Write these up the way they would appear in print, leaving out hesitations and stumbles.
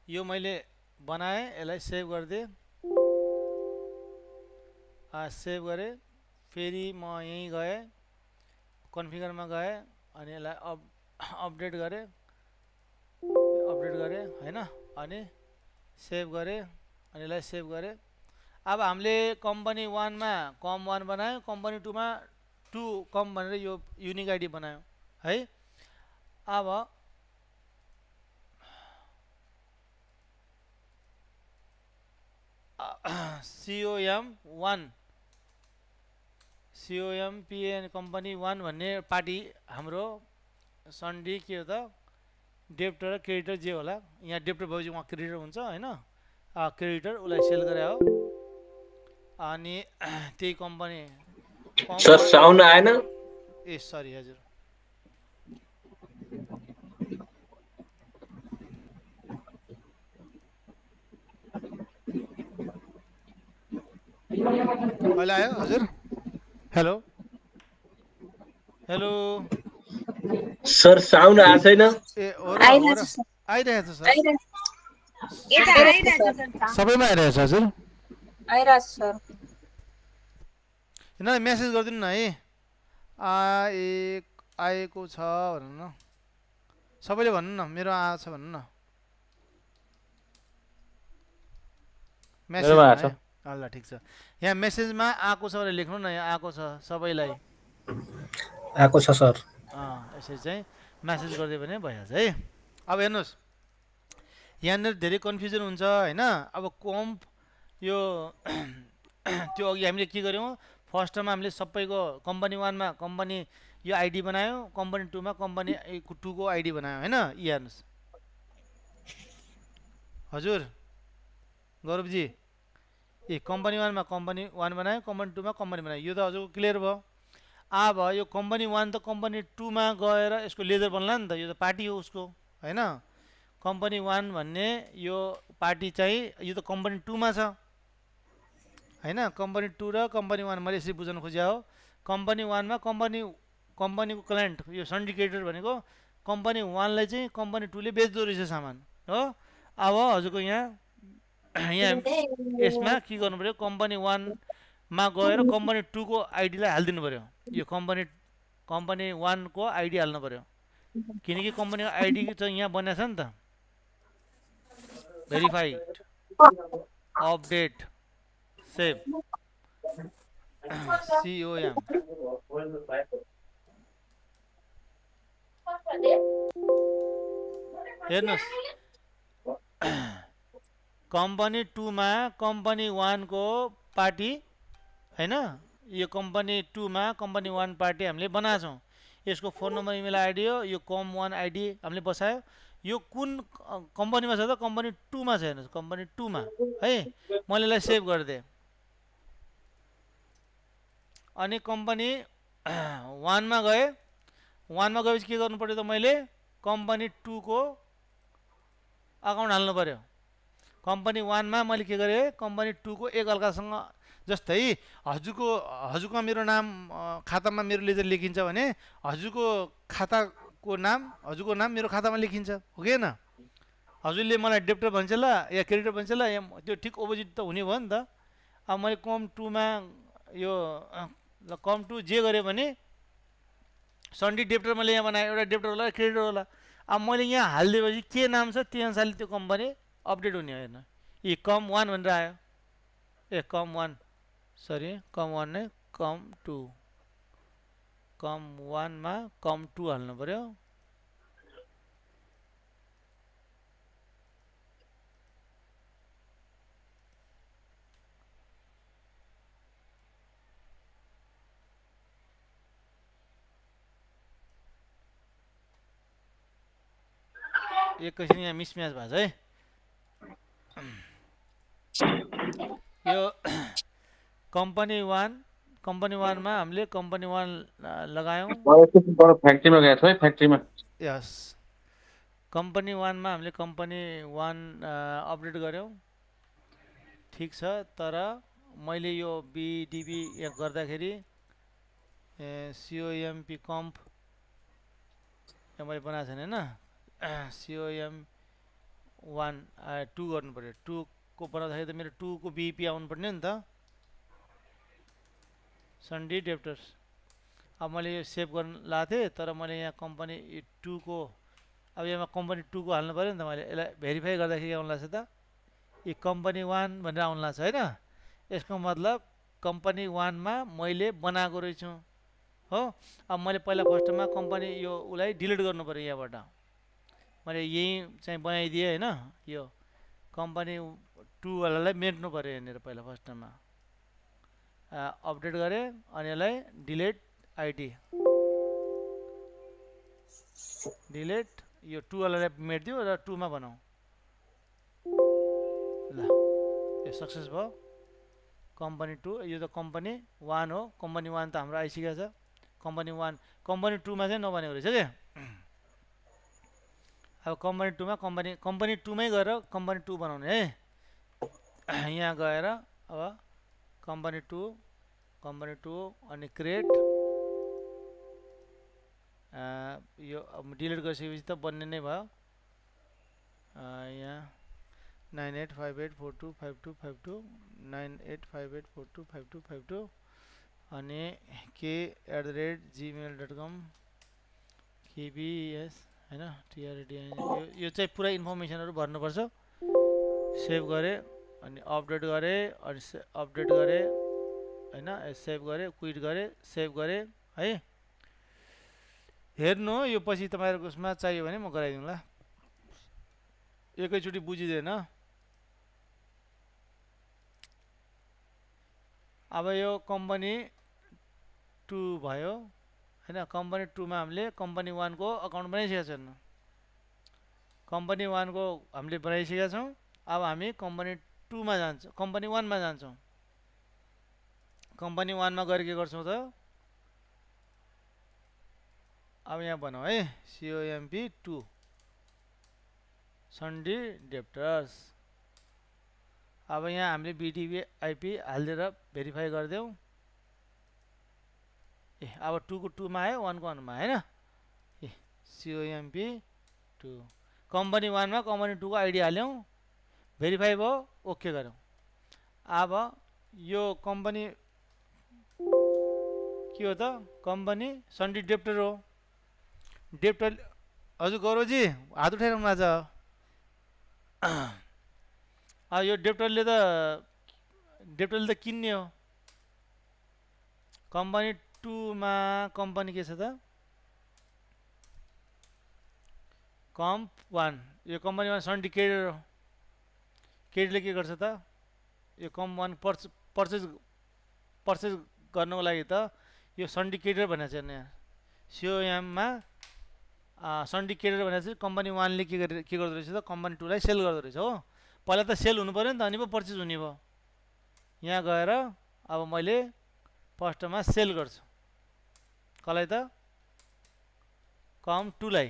यो मैले बनाएँ, यसलाई सेभ गरिदिएँ। सेभ गरेँ। फेरि म यहीँ गएँ, कन्फिगरमा गएँ अनि यसलाई अपडेट गरेँ होइन। अनि सेभ गरेँ अनि यसलाई सेभ गरेँ। अब हामीले कम्पनी वानमा कम वान बनायौँ, कम्पनी टूमा टू कम भनेर यो युनिक आइडी बनायौँ है। अब COM one COMPN company one भन्ने पार्टी हाम्रो सन्डी के हो त, डेप्टर र क्रेडिटर जे होला। यहाँ डेप्टर भएपछि उहाँ क्रेडिटर हुन्छ होइन, क्रेडिटर उसलाई सेल गरे हो। अनि त्यही कम्पनी कम सर वान। साउन्ड आएन। ए सरी हजुर, अहिले आयो हजुर। Hello hello. सर साउन्ड आएको छैन। ए हो र आइरहेछ सर, सबैमा आइरहेछ हजुर। न मेसेज गरिदिनु न है, आएको छ भन्नु न, सबैले भन्नु न मेरो आएको छ भन्नु न मेरोमा मेसेजमा आएको है। छ। ल ठिक छ, यहाँ मेसेजमा आएको छ भनेर लेख्नु न, यहाँ आएको छ सबैलाई। आएको छ सर। यसरी चाहिँ मेसेज गरिदियो भने भइहाल्छ है। अब हेर्नुहोस्, यहाँनिर धेरै कन्फ्युजन हुन्छ होइन। अब कम्प यो त्यो अघि हामीले के गर्यौँ, फर्स्टमा हामीले सबैको कम्पनी वानमा कम्पनी यो आइडी बनायौँ, कम्पनी टूमा कम्पनी टूको आइडी बनायौँ होइन। यी हेर्नुहोस् हजुर गौरवजी, ए कम्पनी वानमा कम्पनी वान बनायो, कम्पनी टूमा कम्पनी बनायो, यो त हजुर क्लियर भयो। अब यो कम्पनी वान त कम्पनी टूमा गएर यसको लेजर बन्ला नि त, यो त पार्टी हो उसको होइन। कम्पनी वान भन्ने यो पार्टी चाहिँ यो त कम्पनी टूमा छ होइन। कम्पनी टू र कम्पनी वान मैले यसरी बुझाउन खोजेको हो। कम्पनी वानमा कम्पनीको क्लाइन्ट यो सन्डिकेटर भनेको कम्पनी वानलाई चाहिँ कम्पनी टूले बेच्दो रहेछ सामान हो। अब हजुरको यहाँ यसमा के गर्नु पऱ्यो, कम्पनी वानमा गएर कम्पनी टूको आइडीलाई हालिदिनु पऱ्यो। यो कम्पनी वानको आइडी हाल्नु पऱ्यो, किनकि कम्पनीको आइडी चाहिँ यहाँ बनाएको छ नि त। Verified, update, save, COM। हेर्नुहोस् कम्पनी टूमा कम्पनी वानको पार्टी होइन, यो कम्पनी टूमा कम्पनी वान पार्टी हामीले बनाएको छौँ। यसको फोन नम्बर इमेल आइडी हो, यो कम वान आइडी हामीले बसायो। यो कुन कम्पनीमा छ त, कम्पनी टूमा छ। हेर्नुहोस् कम्पनी टूमा है, मैले यसलाई सेभ गरिदिएँ। अनि कम्पनी वानमा गएँ, वानमा गएपछि के गर्नु पऱ्यो त, मैले कम्पनी टूको अकाउन्ट हाल्नु पऱ्यो। कम्पनी वानमा मैले के गरेँ, कम्पनी टूको एकअर्कासँग जस्तै हजुरको मेरो नाम खातामा मेरो लेजर लेखिन्छ भने हजुरको खाताको नाम मेरो खातामा लेखिन्छ हो कि होइन। हजुरले मलाई डेप्टर भन्छ ल या क्रेडिटर भन्छ ल, त्यो ठिक अपोजिट त हुने भयो नि त। अब मैले कम टूमा यो कम टू जे गरेँ भने सन्डी डेप्टर मैले यहाँ बनाएँ, एउटा डेप्टर होला क्रेडिटर होला। अब मैले यहाँ हालिदिएपछि के नाम छ त्यो अनुसारले त्यो कम्पनी अपडेट हुने हो। हेर्नु यी कम वान भनेर आयो, ए कम वान सरी कम वान नै कम टू, कम वानमा कम टू हाल्नु पऱ्यो। एकैछिन यहाँ मिसम्याच भएको छ है। यो कम्पनी वानमा हामीले कम्पनी वान लगायौँ। फ्याक्ट्रीमा गएको छु है, फ्याक्ट्रीमा। यस, कम्पनी वानमा हामीले कम्पनी वान अपडेट गऱ्यौँ, ठिक छ। तर मैले यो BDB गर्दाखेरि COMP यहाँ मैले बनाएको छैन होइन। COM 1 2 गर्नु पर्यो 2 को बनाउँदाखेरि त मेरो 2 को बीईपी आउनु पर्ने नि त सन्डी डेप्टर्स अब मैले यो सेभ गर्न लाएको थिएँ तर मैले यहाँ कम्पनी 2 को अब यहाँ कम्पनी 2 को हाल्नु पर्यो नि त मैले यसलाई भेरिफाई गर्दाखेरि के आउनु लाग्छ त यो कम्पनी 1 भनेर आउनु लाग्छ हैन यसको मतलब कम्पनी 1 मा मैले बनाएको रहेछु हो अब मैले पहिला फर्स्टमा कम्पनी यो उलाई डिलिट गर्नु पर्यो यहाँबाट मैले यही चाहिँ बनाइदिए हैन यो कम्पनी 2 वालालाई मेट्नु पर्यो यहाँनिर पहिला फर्स्टमा अपडेट गरे अनि यसलाई डिलिट आइडी डिलिट यो 2 वालालाई मेट्दियो र 2 मा बनाऊ ल यो सक्सेस भयो कम्पनी 2 यो त कम्पनी 1 हो कम्पनी 1 त हाम्रो आइसकेको छ कम्पनी 1 कम्पनी 2 मा चाहिँ नबनेको रहेछ के अब कम्पनी 2 मा कम्पनी 2 मै गएर कम्पनी 2 बनाउने है यहाँ गएर अब कम्पनी 2 अनि क्रिएट यो अब डिलिट गरिसकेपछि त बन्ने नै भयो यहाँ 9858425252 9858425252 अनि k@gmail.com kbs हैन trd यो चाहिँ पुरा इन्फर्मेसनहरु भर्नुपर्छ सेभ गरे अनि अपडेट गरे अनि अपडेट गरे हैन सेभ गरे क्विट गरे सेभ गरे है हेर्नु यो पछि तपाईहरुको उसमा चाहियो भने म गराइदिउँला एकैचोटी बुझिदैन अब यो कम्पनी 2 भयो हैन कम्पनी 2 मा हामीले कम्पनी 1 को अकाउन्ट बनाइसकेका छौं कम्पनी 1 को हामीले बनाइसकेका छौं अब हामी कम्पनी 2 मा जान्छौं कम्पनी 1 मा जान्छौं कम्पनी 1 मा गएर के गर्छौं त अब यहाँ बनाऊ है COMP2 सन्डी डेप्टर्स अब यहाँ हामीले BTP IP हालेर भेरिफाई गर्दियौ ए अब 2 को 2 मा आयो 1 को 1 मा हैन ए COMP2 कम्पनी 1 मा कम्पनी 2 को आईडी हाल्यौ भेरिफाई भयो ओके गर्यौ अब यो कम्पनी के हो त कम्पनी सन्डी डेप्टर हो डेप्टर हजुर गौरवजी हात उठाइराख्नु भएको छ यो डेप्टरले त किन्ने हो कम्पनी 2 मा कम्पनी के छ त कम्प 1 यो कम्पनी 1 सन्डी क्रेडिटर हो क्रेडिटले के गर्छ त यो कम्प 1 पर्चेज गर्नको लागि त यो सन्डी क्रेडिटर भनेको छ यहाँ COM मा सन्डी क्रेडिटर भनेको चाहिँ कम्पनी 1 ले के गर्दो रहेछ त कम्पनी 2 लाई सेल गर्दो रहेछ हो पहिला त सेल हुनु पर्यो नि त अनि पो पर्चेज हुने भयो यहाँ गएर अब मैले फर्स्टमा सेल गर्छु कसलाई त कम्प 2 लाई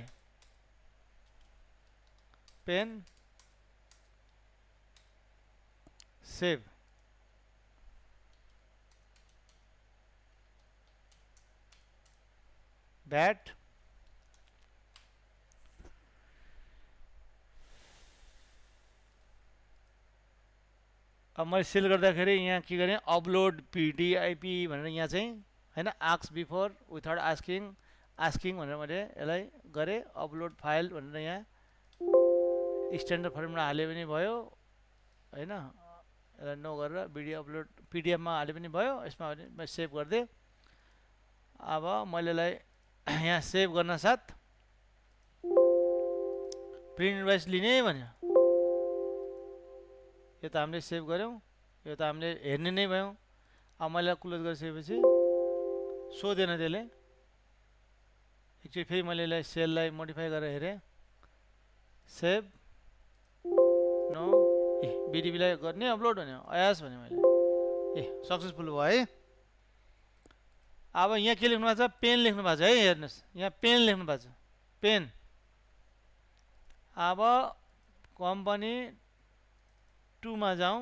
पेन सेभ ब्याट अब मैले सेल गर्दाखेरि यहाँ के गरेँ अपलोड PDIP भनेर यहाँ चाहिँ हैन आस्क बिफोर विथआउट आस्किङ भनेर मैले यसलाई गरेँ अपलोड फाइल भनेर यहाँ स्ट्यान्डर्ड फर्ममा हाले पनि भयो हैन यसलाई नो गरेर भिडियो अपलोड PDF मा हाले पनि भयो यसमा मैले सेभ गर्दिए अब मैले यसलाई यहाँ सेभ गर्न साथ प्रिन्ट इन्भोइस लिने भन्यो यो त हामीले सेभ गर्यौं यो त हामीले हेर्ने नै भयौं अब मैले क्लोज गरिसकेपछि सोधेन त्यसले एकचोटि फेरि मैले यसलाई सेललाई मोडिफाई गरेर हेरेँ सेभ नो ए BTP लाई गर्ने अपलोड भन्यो आयास भने मैले ए सक्सेसफुल भयो है अब यहाँ के लेख्नु भएको छ पेन लेख्नु भएको छ है हेर्नुस् यहाँ पेन लेख्नु भएको छ पेन अब कम्पनी 2 मा जाउँ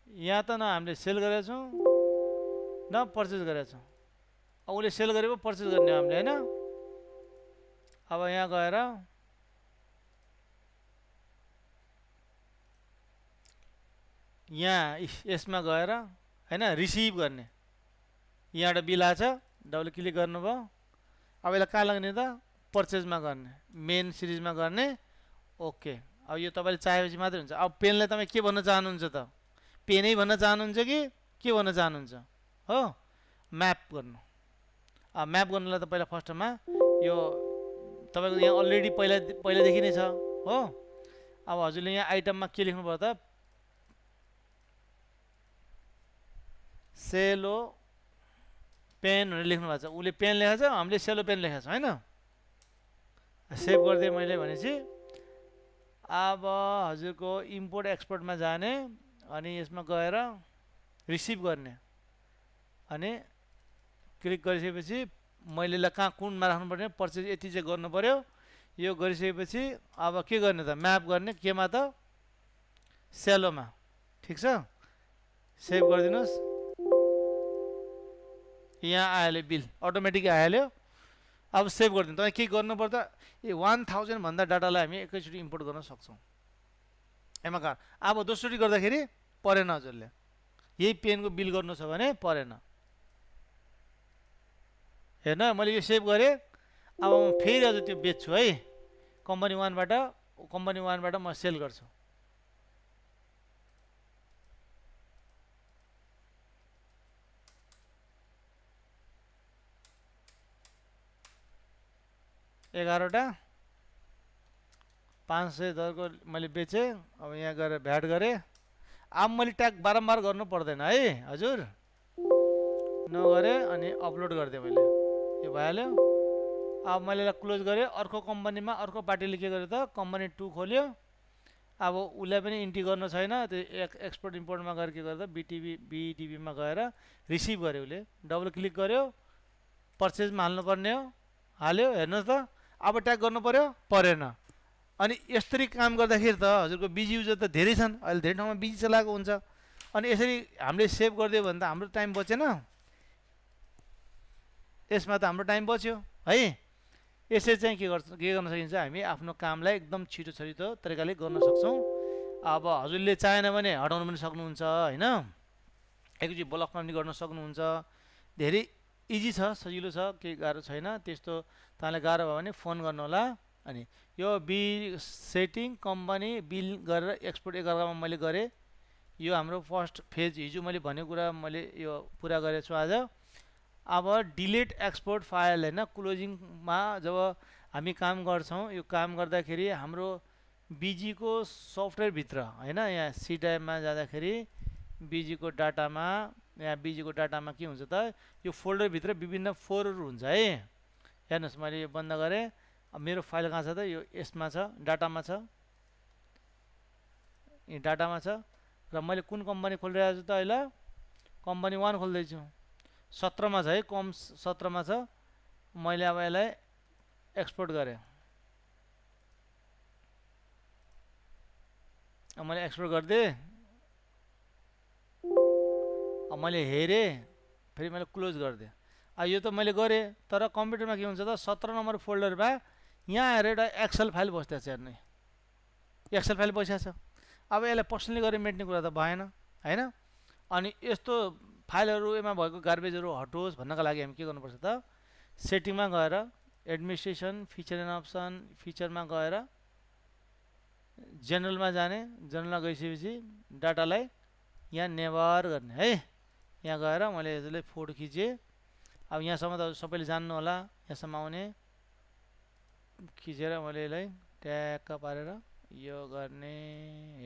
यहाँ त न हामीले सेल गरेका छौं न पर्चेज गरेका छौं अब उले सेल गरेको पर्चेज गर्ने हामीले हैन अब यहाँ गएर यहाँ यसमा गएर हैन रिसिभ गर्ने, यहाँबाट बिल आछ, डबल क्लिक गर्नुभयो। अब यसलाई कहाँ लाग्ने त पर्चेजमा गर्ने, मेन सिरिजमा गर्ने। ओके, अब यो तपाईँले चाहेपछि मात्रै हुन्छ। अब पेनलाई तपाईँ के भन्न चाहनुहुन्छ त, पेनै भन्न चाहनुहुन्छ कि के भन्न चाहनुहुन्छ हो, म्याप गर्नु। अब म्याप गर्नुलाई त पहिला फर्स्टमा यो तपाईँको यहाँ अलरेडी पहिलादेखि नै छ हो। अब हजुरले यहाँ आइटममा के लेख्नु पर्यो त, सेलो पेन भनेर लेख्नु भएको छ। उसले पेन लेखेको छ, हामीले सेलो पेन लेखेको छ होइन। सेभ गरिदिएँ मैले भनेपछि अब हजुरको इम्पोर्ट एक्सपोर्टमा जाने अनि यसमा गएर रिसिभ गर्ने अनि क्लिक गरिसकेपछि मैले कहाँ कुनमा राख्नुपर्ने, पर्चेज यति चाहिँ गर्नु पर्यो। यो गरिसकेपछि अब के गर्ने त, म्याप गर्ने केमा त, सेलोमा। ठिक छ, सेभ गरिदिनुहोस्। यहाँ आइहाल्यो बिल, अटोमेटिक आइहाल्यो। अब सेभ गरिदिनु। तपाईँ के गर्नुपर्दा 1000 भन्दा डाटालाई हामी एकैचोटि इम्पोर्ट गर्न सक्छौँ एमा कार्ड। अब दोस्रोटी गर्दाखेरि परेन, हजुरले यही पेनको बिल गर्नु छ भने परेन। हेर्न मैले यो सेभ गरेँ। अब म फेरि अझ त्यो बेच्छु है, कम्पनी 1बाट म सेल गर्छु। एघारवटा 500 दरको मैले बेचेँ। अब यहाँ गएर भ्याट गरेँ। अब मैले ट्याग बारम्बार गर्नु पर्दैन है हजुर, नगरेँ अनि अपलोड गरिदिएँ मैले, यो भइहाल्यो। अब मैले यसलाई क्लोज गरेँ। अर्को कम्पनीमा अर्को पार्टीले के गर्यो त, कम्पनी 2 खोल्यो। अब उसलाई पनि इन्ट्री गर्नु छैन, त्यो एक्सपोर्ट इम्पोर्टमा गएर के गर्दा बिटिबीमा गएर रिसिभ गर्यो। उसले डबल क्लिक गर्यो, पर्चेजमा हाल्नुपर्ने हो, हाल्यो। हेर्नुहोस् त अब ट्याग गर्नु पर्यो, परेन। अनि यसरी काम गर्दाखेरि त हजुरको बिजी युजर त धेरै छन्, अहिले धेरै ठाउँमा बिजी चलाएको हुन्छ। अनि यसरी हामीले सेभ गरिदियो भने त हाम्रो टाइम बचेन, यसमा त हाम्रो टाइम बच्यो है। यसरी चाहिँ के गर्न सकिन्छ, हामी आफ्नो कामलाई एकदम छिटो तरिकाले गर्न सक्छौँ। अब हजुरले चाहेन भने हटाउनु पनि सक्नुहुन्छ होइन, एकचोटि ब्लकमा पनि गर्न सक्नुहुन्छ। धेरै इजी छ, सजिलो छ, केही गाह्रो छैन। त्यस्तो तपाईँलाई गाह्रो भयो भने फोन गर्नु होला। अनि यो बिल सेटिङ कम्पनी बिल गरेर एक्सपोर्ट 11 मैले गरेँ। यो हाम्रो फर्स्ट फेज, हिजो मैले भनेको कुरा मैले यो पुरा गरेको छु आज। अब डिलिट एक्सपोर्ट फाइल होइन, क्लोजिङमा जब हामी काम गर्छौँ, यो काम गर्दाखेरि हाम्रो बिजीको सफ्टवेयरभित्र होइन, यहाँ सी ड्राइभमा जाँदाखेरि बिजीको डाटामा, यहाँ बिजीको डाटामा के हुन्छ त, यो फोल्डरभित्र विभिन्न फोल्डरहरू हुन्छ है। हेर्नुहोस् मैले यो बन्द गरेँ। अब मेरो फाइल कहाँ छ त, यो यसमा छ, डाटामा छ, यो डाटामा छ। र मैले कुन कम्पनी खोलिरहेको छु त, अहिले कम्पनी 1 खोल्दैछु। 17मा छ है, कम 17मा छ। मैले अब यसलाई एक्सपोर्ट गरेँ। अब मैले एक्सपोर्ट गरिदिएँ। अब मैले हेरेँ, फेरि मैले क्लोज गरिदिएँ। अब यो त मैले गरेँ, तर कम्प्युटरमा के हुन्छ त, 17 नम्बर फोल्डरमा यहाँ आएर एउटा एक्सेल फाइल बसिरहेको छ। हेर्नु, एक्सेल फाइल बसिरहेको छ। अब यसलाई पर्सनली गरेर मेट्ने कुरा त भएन होइन। अनि यस्तो फाइलहरू एमा भएको गार्बेजहरू हटोस् भन्नका लागि हामी के गर्नुपर्छ त, सेटिङमा गएर एडमिनिस्ट्रेसन, फिचर एन्ड अप्सन, फिचरमा गएर जेनरलमा जाने। जेनरलमा गइसकेपछि डाटालाई यहाँ नेभर गर्ने है। यहाँ गएर मैले यसले फोटो खिचेँ। अब यहाँसम्म त सबैले जान्नु होला, यहाँसम्म आउने खिचेर मैले यसलाई ट्याक्क पारेर यो गर्ने,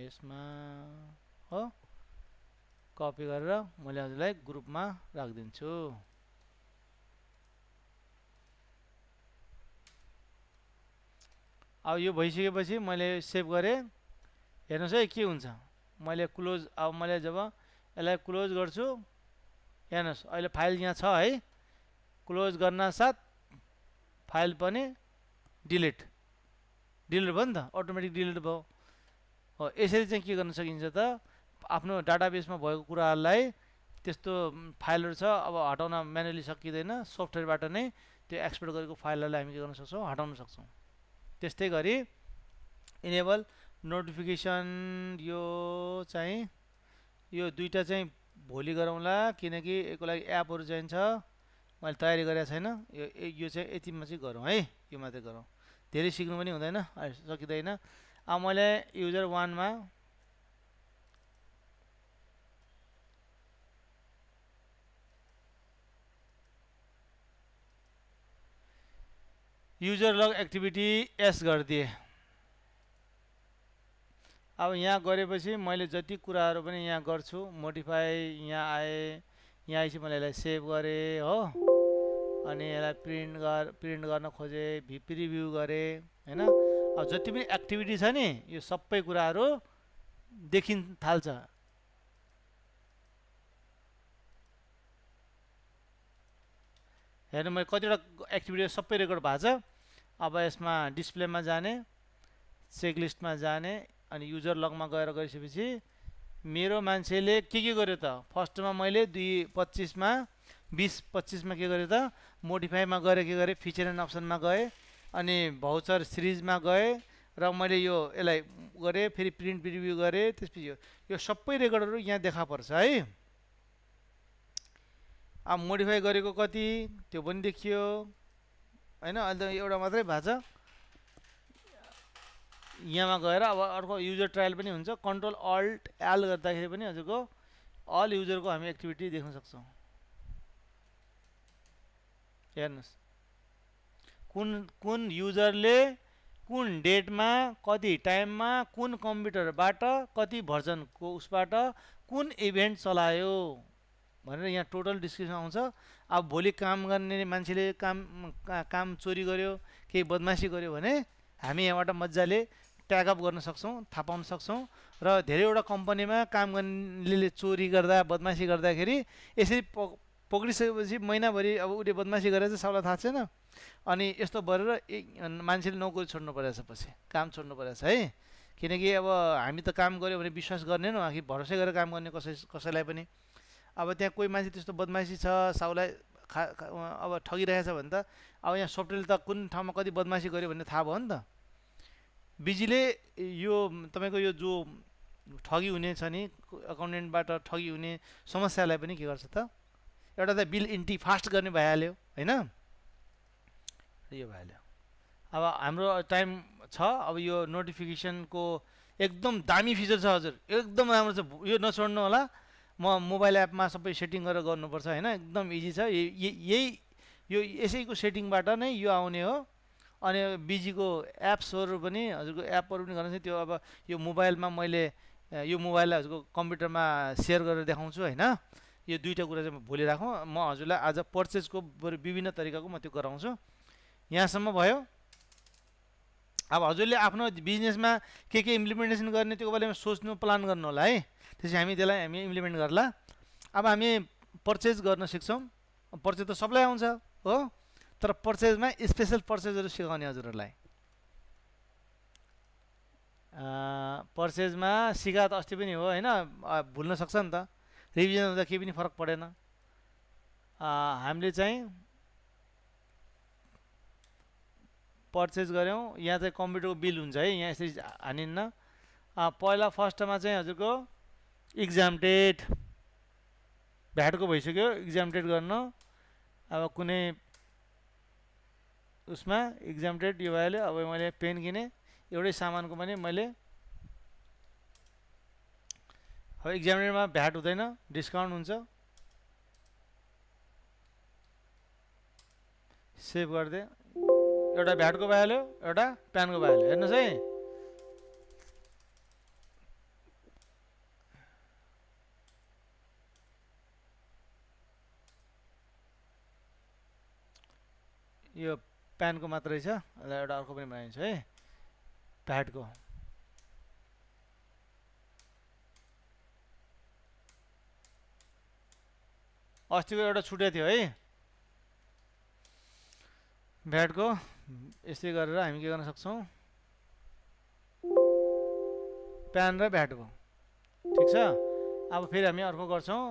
यसमा हो कपी गरेर मैले हजुरलाई ग्रुपमा राखिदिन्छु। अब यो भइसकेपछि मैले सेभ गरेँ। हेर्नुहोस् है के हुन्छ, मैले क्लोज, अब मैले जब यसलाई क्लोज गर्छु, हेर्नुहोस् अहिले फाइल यहाँ छ है। क्लोज गर्न साथ फाइल पनि डिलिट भयो नि त, अटोमेटिक डिलिट भयो हो। यसरी चाहिँ के गर्न सकिन्छ त, आफ्नो डाटाबेसमा भएको कुराहरूलाई, त्यस्तो फाइलहरू छ अब हटाउन म्यानुअली सकिँदैन, सफ्टवेयरबाट नै त्यो एक्सपोर्ट गरेको फाइलहरूलाई हामी के गर्न सक्छौँ, हटाउन सक्छौँ। त्यस्तै गरी इनेबल नोटिफिकेसन, यो चाहिँ यो दुईटा चाहिँ भोलि गरौँला किनकि यसको लागि एपहरू चाहिन्छ मैले तयारी गरेको छैन यो चाहिँ यतिमा चाहिँ गरौँ है यो मात्रै गरौँ धेरै सिक्नु पनि हुँदैन सकिँदैन अब मैले युजर 1 मा युजर लग एक्टिभिटी एस गरिदिएँ अब यहाँ गरेपछि मैले जति कुराहरू पनि यहाँ गर्छु मोडिफाई यहाँ आए यहाँ आएपछि मैले यसलाई सेभ गरेँ हो अनि यसलाई प्रिन्ट गर्न खोजेँ प्रिभ्यू गरेँ हैन अब जति पनि एक्टिभिटी छ नि यो सबै कुराहरू देखिन थाल्छ हेर्नु मैले कतिवटा एक्टिभिटी सबै रेकर्ड भएको छ अब यसमा डिस्प्लेमा जाने चेकलिस्टमा जाने अनि युजर लगमा गएर गइसकेपछि मेरो मान्छेले के गर्यो त फर्स्टमा मैले 2.25 मा 20.25 मा के गरेँ त मोडिफाईमा गरे के गरेँ फिचर एन्ड अप्सनमा गए अनि भाउचर सिरिजमा गए र मैले यो यसलाई गरेँ फेरि प्रिन्ट प्रिभ्यू गरेँ त्यसपछि यो सबै रेकर्डहरू यहाँ देखा पर्छ है अब मोडिफाई गरेको कति त्यो पनि देखियो हैन अहिले त एउटा मात्रै भएको छ यहाँमा गएर अब अर्को युजर ट्रायल पनि हुन्छ कन्ट्रोल अल्ट एल गर्दाखेरि पनि हजुरको अल युजरको हामी एक्टिभिटी देख्न सक्छौँ हेर्नुस् कुन युजरले कुन डेटमा कति टाइममा कुन कम्प्युटरबाट कति भर्जनको उसबाट कुन इभेन्ट चलायो भनेर यहाँ टोटल डिस्क्रिप्सन आउँछ अब भोलि काम गर्ने मान्छेले काम चोरी गर्यो केही बदमासी गर्यो भने हामी यहाँबाट मजाले ट्यागअप गर्न सक्छौँ थाहा पाउन सक्छौँ र धेरैवटा कम्पनीमा काम गर्नेले चोरी गर्दा बदमासी गर्दाखेरि यसरी पक्रिसकेपछि महिनाभरि अब उसले बदमासी गरेर चाहिँ सबलाई थाहा छैन अनि यस्तो गरेर मान्छेले नोकरी छोड्नु परेछ पछि काम छोड्नु परेछ है किनकि अब हामी त काम गऱ्यो भने विश्वास गर्ने न आखिर भरोसा गरेर काम गर्ने कसैलाई पनि अब त्यहाँ कोही मान्छे त्यस्तो बदमासी छ साउलाई अब ठगिरहेछ भने त अब यहाँ सफ्टवेयरले त कुन ठाउँमा कति बदमासी गर्यो भन्ने थाहा भयो नि त बिजीले यो तपाईँको यो जो ठगी हुने छ नि अकाउन्टेन्टबाट ठगी हुने समस्यालाई पनि के गर्छ त एउटा त बिल इन्ट्री फास्ट गर्ने भइहाल्यो होइन यो भइहाल्यो अब हाम्रो टाइम छ अब यो नोटिफिकेसनको एकदम दामी फिचर छ हजुर एकदम राम्रो छ यो नछोड्नु होला म मोबाइल एपमा सबै सेटिङ गरेर गर्नुपर्छ होइन एकदम इजी छ यही यो यसैको सेटिङबाट नै यो आउने हो अनि बिजीको एप्सहरू पनि हजुरको एपहरू पनि गर्नु छ त्यो अब यो मोबाइलमा मैले यो मोबाइललाई हजुरको कम्प्युटरमा सेयर गरेर देखाउँछु होइन यो दुईटा कुरा चाहिँ भोलि राखौँ म हजुरलाई आज पर्चेजको विभिन्न तरिकाको म त्यो गराउँछु यहाँसम्म भयो अब हजुरले आफ्नो बिजनेसमा के इम्प्लिमेन्टेसन गर्ने त्यो बारेमा सोच्नु प्लान गर्नु होला है त्यसपछि हामी इम्प्लिमेन्ट गर्ला अब हामी पर्चेज गर्न सिक्छौँ पर्चेज त सबलाई आउँछ हो तर पर्चेजमा स्पेसल पर्चेजहरू सिकाउने हजुरहरूलाई पर्चेजमा सिका त अस्ति पनि हो होइन भुल्न सक्छ नि त रिभिजन हुँदा केही पनि फरक परेन हामीले चाहिँ पर्चेज गऱ्यौँ यहाँ चाहिँ कम्प्युटरको बिल हुन्छ है यहाँ यसरी हानिन्न पहिला फर्स्टमा चाहिँ हजुरको इक्जाम डेट भ्याटको भइसक्यो इक्जाम डेट गर्न अब कुनै उसमा इक्जाम डेट यो भइहाल्यो अब मैले पेन किने एउटै सामानको पनि मैले अब इक्जाम डेटमा भ्याट हुँदैन डिस्काउन्ट हुन्छ सेभ गरिदिएँ एउटा भ्याटको भइहाल्यो एउटा प्यानको भइहाल्यो हेर्नुहोस् है यो प्यानको मात्रै छ एउटा अर्को पनि बनाइन्छ है भ्याटको अस्तिको एउटा छुटेको थियो है भ्याटको यसै गरेर हामी के गर्न सक्छौँ प्यान र भ्याटको ठिक छ अब फेरि हामी अर्को गर्छौँ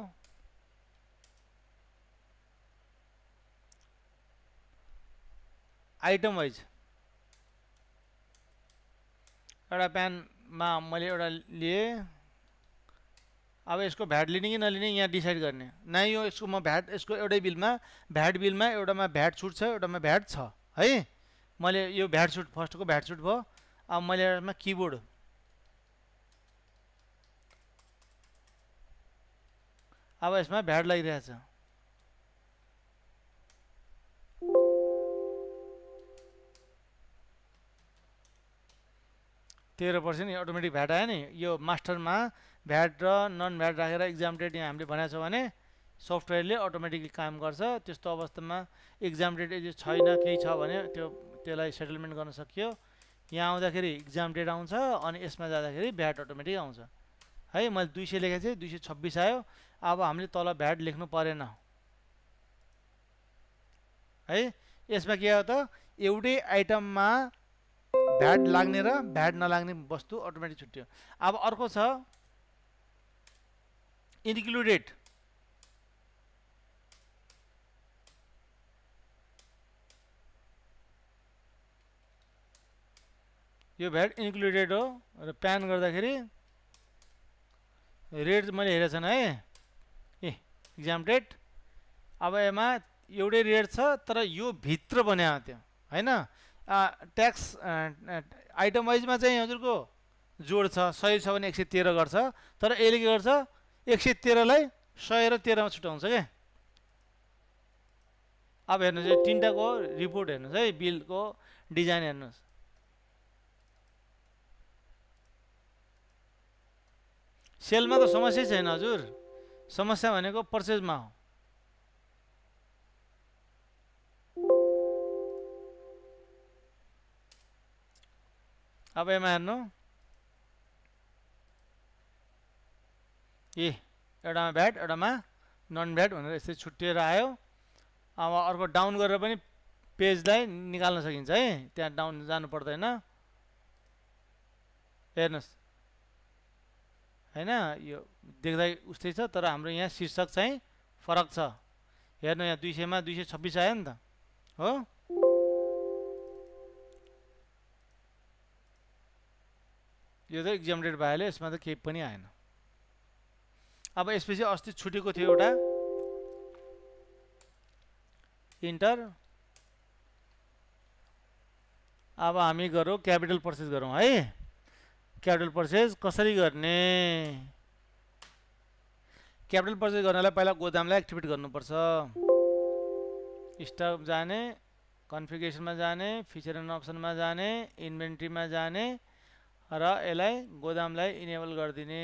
आइटम वाइज एउटा प्यानमा मैले एउटा लिएँ अब यसको भ्याट लिने कि नलिने यहाँ डिसाइड गर्ने न यो यसको म भ्याट यसको एउटै बिलमा भ्याट बिलमा एउटामा भ्याट छुट छ एउटामा भ्याट छ है मैले यो भ्याट छुट फर्स्टको भ्याट छुट भयो अब मैले यसमा किबोर्ड अब यसमा भ्याट लागिरहेछ 13% अटोमेटिक भ्याट आयो नि यो मास्टरमा भ्याट र नन भ्याट राखेर एक्जाम डेट यहाँ हामीले भनेको छ भने सफ्टवेयरले अटोमेटिकली काम गर्छ त्यस्तो अवस्थामा एक्जाम डेट यदि छैन केही छ भने त्यसलाई सेटलमेन्ट गर्न सकियो यहाँ आउँदाखेरि एक्जाम डेट आउँछ अनि यसमा जाँदाखेरि भ्याट अटोमेटिक आउँछ है मैले 200 लेखेको थिएँ 226 आयो अब हामीले तल भ्याट लेख्नु परेन है यसमा के हो त एउटै आइटममा भ्याट लाग्ने र भ्याट नलाग्ने वस्तु अटोमेटिक छुट्यो अब अर्को छ इन्क्लुडेड यो भ्याट इन्क्लुडेड हो र प्यान गर्दाखेरि रेट मैले हेरेको छैन है एक्जाम डेट अब यसमा एउटै रेट छ तर यो भित्र बनाएको थियो हैन ट्याक्स आइटम वाइजमा चाहिँ हजुरको जोड छ 100 छ भने 113 गर्छ तर यसले के गर्छ 113 लाई 100 र 13 मा छुटाउँछ के अब हेर्नुस् है तीनटाको रिपोर्ट हेर्नुस् है बिलको डिजाइन हेर्नुस् सेलमा त समस्या छैन हजुर समस्या भनेको पर्चेजमा हो अब यसमा हेर्नु एउटामा भ्याट एउटामा नन भ्याट भनेर यसरी छुट्टिएर आयो अब अर्को डाउन गरेर पनि पेजलाई निकाल्न सकिन्छ है त्यहाँ डाउन जानु पर्दैन हेर्नुस् हैन यो देख्दा उस्तै छ तर हाम्रो यहाँ शीर्षक चाहिँ फरक छ हेर्नु यहाँ 200 मा 226 आयो नि त हो यो त एक्जाम डेट भएले यसमा त केही पनि आएन अब यसपछि अस्ति छुटेको थियो एउटा इन्टर अब हामी गरौँ क्यापिटल पर्चेज गरौँ है क्यापिटल पर्चेज कसरी गर्ने क्यापिटल पर्चेज गर्नलाई पहिला गोदामलाई एक्टिभेट गर्नुपर्छ स्टक जाने कन्फिगरेसनमा जाने फिचर एन्ड अप्सनमा जाने इन्भेन्ट्रीमा जाने र यसलाई गोदामलाई इनेबल गरिदिने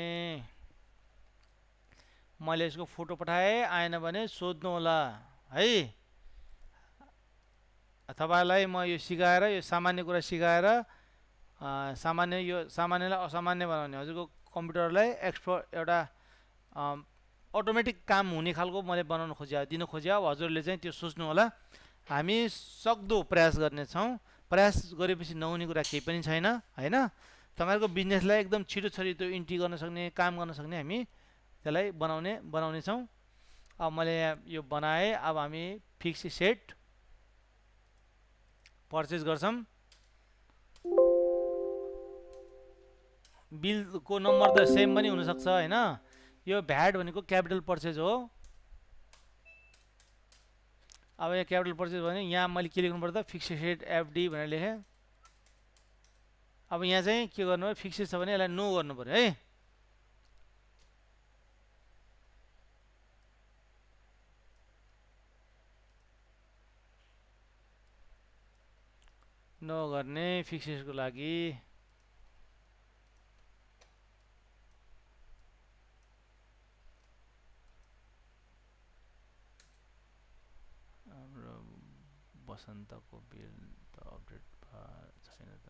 मैले यसको फोटो पठाएँ आएन भने सोध्नु होला है तपाईलाई म यो सिकाएर यो सामान्य कुरा सिकाएर यो सामान्यलाई असामान्य बनाउने हजुरको कम्प्युटरलाई एउटा अटोमेटिक काम हुने खालको मैले बनाउन दिन खोजे अब हजुरले चाहिँ त्यो सोच्नु होला हामी सक्दो प्रयास गर्नेछौँ प्रयास गरेपछि नहुने कुरा केही पनि छैन हैन तपाईहरुको बिजनेसलाई एकदम छिटो छिटो इन्ट्री गर्न सक्ने काम गर्न सक्ने हामी त्यसलाई बनाउने छौं अब मैले यो बनाए अब हामी फिक्स सेट पर्चेज गर्छौं बिलको नम्बर त सेम पनि हुन सक्छ हैन यो भ्याट भनेको क्यापिटल पर्चेज हो अब यो क्यापिटल पर्चेज भने यहाँ मैले के लेख्नु पर्दा फिक्स सेट एफडी भनेर लेखे अब यहाँ चाहिँ के गर्नु फिक्स छ भने यसलाई नो गर्नु पर्यो है नो गर्ने फिक्सेसको लागि हाम्रो बसन्तको बिल त अपडेट छैन त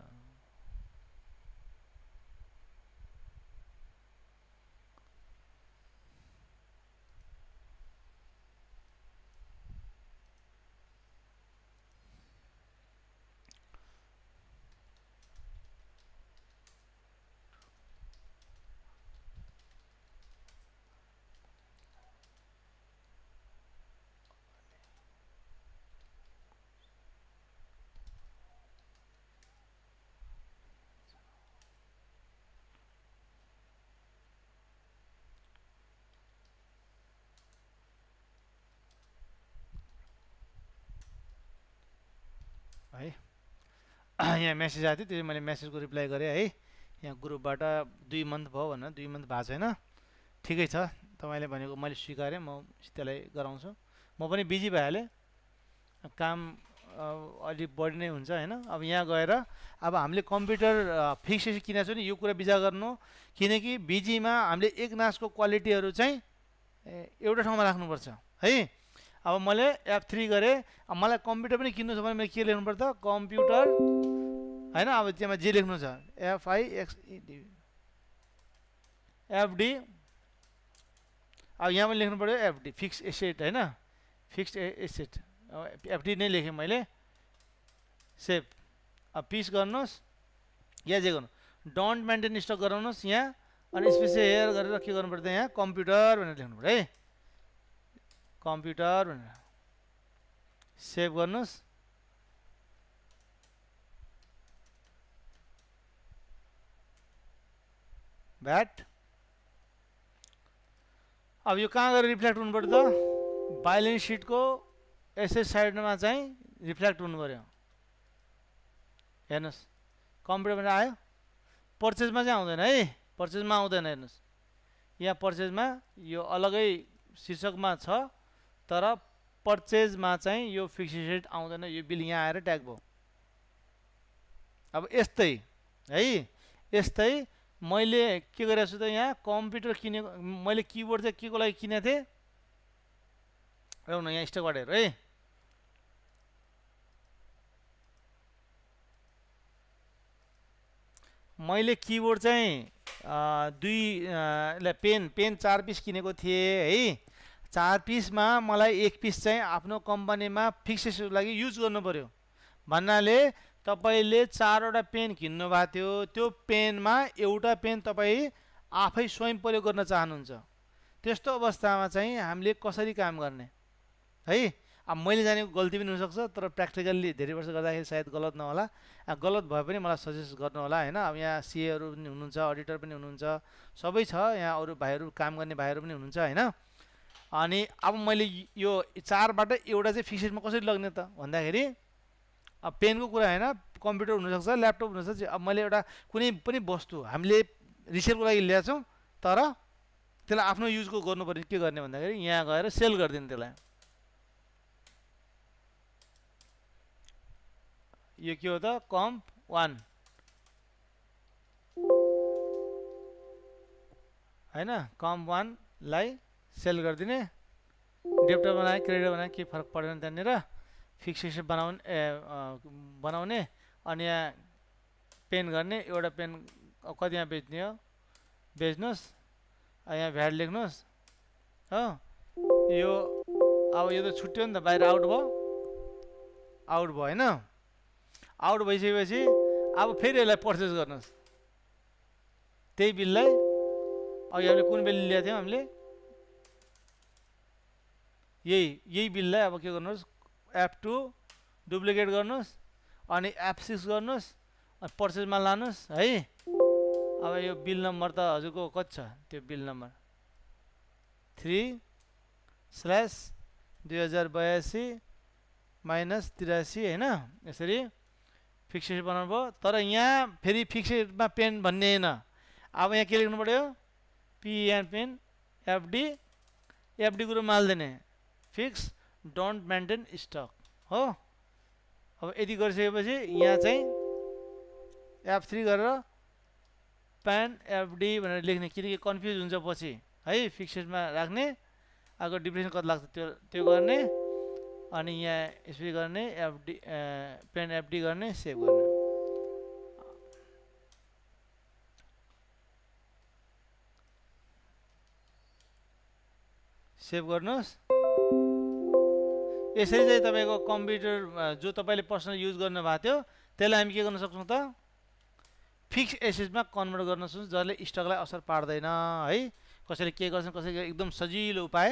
है यहाँ मेसेज आएको थियो त्यो मैले मेसेजको रिप्लाई गरेँ है यहाँ ग्रुपबाट 2 मन्थ भयो भनेर 2 मन्थ भएको छैन ठिकै छ तपाईँले भनेको मैले स्वीकारेँ म त्यसलाई गराउँछु म पनि बिजी भइहालेँ काम अलिक बढी नै हुन्छ होइन अब यहाँ गएर अब हामीले कम्प्युटर फिक्स किनेको छु नि यो कुरा विचार गर्नु किनकि बिजीमा हामीले एक नासको क्वालिटीहरू चाहिँ एउटा ठाउँमा राख्नुपर्छ है अब मैले F3 गरेँ अब मलाई कम्प्युटर पनि किन्नु छ भने मैले के लेख्नु पर्छ कम्प्युटर होइन अब त्यसमा जे लेख्नु छ FD अब यहाँ पनि लेख्नु पर्यो FD फिक्स एसेट होइन फिक्स्ड एसेट FD नै लेखेँ मैले सेभ अब पिस गर्नुहोस् या जे गर्नु डोन्ट मेन्टेन स्टक गराउनुहोस् यहाँ अनि स्पेसियल हेयर गरेर के गर्नुपर्छ यहाँ कम्प्युटर भनेर लेख्नु पर्यो है कम्प्युटर भनेर सेभ गर्नुहोस् भ्याट अब यो कहाँ गएर रिफ्लेक्ट हुनु पर्यो त ब्यालेन्स सिटको एसेट साइडमा चाहिँ रिफ्लेक्ट हुनु पर्यो हेर्नुहोस् कम्प्युटरमा आयो पर्चेजमा चाहिँ आउँदैन है पर्चेजमा आउँदैन हेर्नुहोस् यहाँ पर्चेजमा यो अलगै शीर्षकमा छ तर पर्चेजमा चाहिँ यो फिक्स एसेट आउँदैन यो बिल यहाँ आएर ट्याग भयो अब यस्तै है यस्तै मैले के गरेको छु त यहाँ कम्प्युटर किनेको मैले किबोर्ड चाहिँ के को लागि किनेको थिएँ एउटा यहाँ स्टकबाट हेर है मैले किबोर्ड चाहिँ पेन 4 पिस किनेको थिएँ है 4 पिसमा मलाई 1 पिस चाहिँ आफ्नो कम्पनीमा फिक्सेसको लागि युज गर्नु पर्यो भन्नाले तपाईले 4 वटा पेन किन्नु भएको थियो त्यो पेनमा एउटा पेन तपाईँ आफै स्वयं प्रयोग गर्न चाहनुहुन्छ त्यस्तो अवस्थामा चाहिँ हामीले कसरी काम गर्ने है अब मैले जानेको गल्ती पनि हुनसक्छ तर प्र्याक्टिकल्ली धेरै वर्ष गर्दाखेरि सायद गलत नहोला गलत भए पनि मलाई सजेस्ट गर्नु होला होइन अब यहाँ सीएहरू पनि हुनुहुन्छ अडिटर पनि हुनुहुन्छ सबै छ यहाँ अरू भाइहरू काम गर्ने भाइहरू पनि हुनुहुन्छ होइन अनि अब मैले यो 4बाट एउटा चाहिँ फिक्सेडमा कसरी लग्ने त भन्दाखेरि अब पेनको कुरा होइन कम्प्युटर हुनसक्छ ल्यापटप हुनसक्छ अब मैले एउटा कुनै पनि वस्तु हामीले रिसेलको लागि ल्याएको छौँ तर त्यसलाई आफ्नो युजको गर्नु पर्ने के गर्ने भन्दाखेरि यहाँ गएर सेल गरिदिनु त्यसलाई यो के हो त कम्प 1 हैन कम्प 1 लाई सेल गरिदिने डेप्टर बनाए क्रेडिट बनाए के फरक पर्दैन त्यहाँनिर फिक्सेसन बनाउने अनि यहाँ पेन गर्ने एउटा पेन कति यहाँ बेच्ने हो बेच्नुहोस् यहाँ भ्याट लेख्नुहोस् हो यो अब यो त छुट्यो नि त बाहिर आउट भयो होइन आउट भइसकेपछि अब फेरि यसलाई पर्चेस गर्नुहोस् त्यही बिललाई अघि हामीले कुन बिल ल्याएको थियौँ हामीले यही बिललाई अब के गर्नुहोस् F2 डुप्लिकेट गर्नुहोस् अनि F6 गर्नुहोस् अनि पर्चेजमा लानुहोस् है अब यो बिल नम्बर त हजुरको कति छ त्यो बिल नम्बर 3/2082 -83 हैन यसरी फिक्सेड बनाउनु भयो तर यहाँ फेरि फिक्सेडमा पेन भन्ने हैन अब यहाँ के लेख्नु पर्यो PN पेन FD को रूपमा हाल्दिने फिक्स डोन्ट मेन्टेन स्टक हो अब यदि गरिसकेपछि यहाँ चाहिँ F3 गरेर पेन FD भनेर लेख्ने किनकि कन्फ्युज हुन्छ पछि है फिक्सेडमा राख्ने आगो डिप्रेसन कति लाग्छ त्यो गर्ने अनि यहाँ यसरी गर्ने पेन FD गर्ने सेभ गर्ने सेभ गर्नुहोस् यसरी चाहिँ तपाईको कम्प्युटर जो तपाईले पर्सनल युज गर्न भएको थियो त्यसलाई हामी के गर्न सक्छौं त फिक्स एसेटमा कन्भर्ट गर्न सक्छौं जसले स्टकलाई असर पार्दैन है कसैले के गर्छन् कसैले एकदम सजिलो उपाय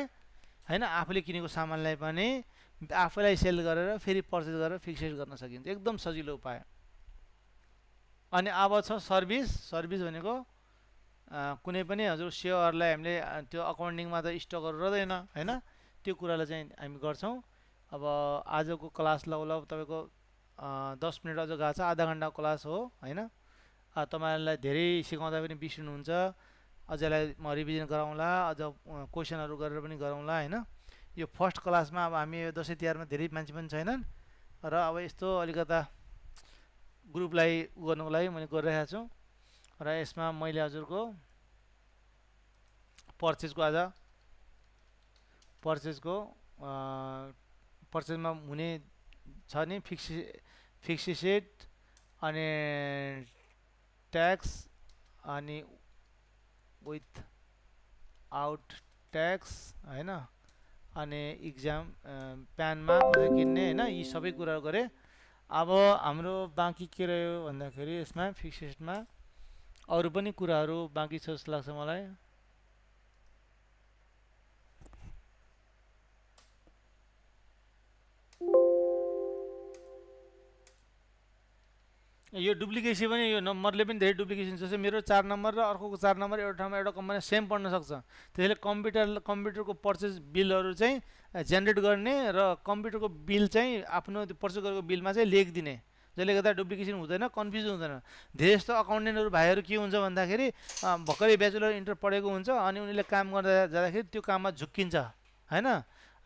हैन आफूले किनेको सामानलाई पनि आफैलाई सेल गरेर फेरि पर्चेज गरेर फिक्सेड गर्न सकिन्छ एकदम सजिलो उपाय अनि अब छ सर्भिस भनेको कुनै पनि हजुर सेयरलाई हामीले त्यो अकाउन्टिङमा त स्टकहरु रहदैन हैन त्यो कुरालाई चाहिँ हामी गर्छौं अब आजको क्लास ल तपाईको 10 मिनट अझ गएको छ, आधा घन्टा क्लास हो हैन। तपाईहरुलाई धेरै सिकाउँदा पनि बिर्सिनुहुन्छ, अझलाई म रिभिजन गराउँला, अझ क्वेशनहरु गरेर पनि गराउँला हैन। यो फर्स्ट क्लासमा अब हामी यो दशैं तिहारमा धेरै मान्छे पनि छैनन् र अब यस्तो अलिकता ग्रुपलाई गर्नको लागि मैले गरिरहेको छु र यसमा मैले हजुरको पर्चेजको आज पर्चेजमा हुने छ नि फिक्स सेट अनि ट्याक्स अनि विथ आउट ट्याक्स हैन, अनि इक्जाम प्यानमा कसरी किन्ने हैन, यी सबै कुरा गरे। अब हाम्रो बाँकी के रह्यो भन्दाखेरि यसमा फिक्स सेटमा अरु पनि कुराहरु बाँकी छ जस्तो लाग्छ मलाई। यो डुप्लिकेसी पनि यो नम्बरले पनि धेरै डुप्लिकेसन छ। मेरो 4 नम्बर र अर्कोको 4 नम्बर एउटा ठाउँमा एउटा कम्पनी सेम पढ्न सक्छ। त्यसैले कम्प्युटरको पर्चेज बिलहरु चाहिँ जेनेरेट गर्ने र कम्प्युटरको बिल चाहिँ आफ्नो पर्चेज गरेको बिलमा चाहिँ लेखिदिने, जसले गर्दा डुप्लिकेसन हुँदैन, कन्फ्युज हुँदैन। धेरै जस्तो अकाउन्टेन्टहरु भाइहरु के हुन्छ भन्दाखेरि भर्खरै ब्याचलर इन्टर पढेको हुन्छ अनि उनीले काम गर्दा जाँदाखेरि त्यो काममा झुक्किन्छ हैन।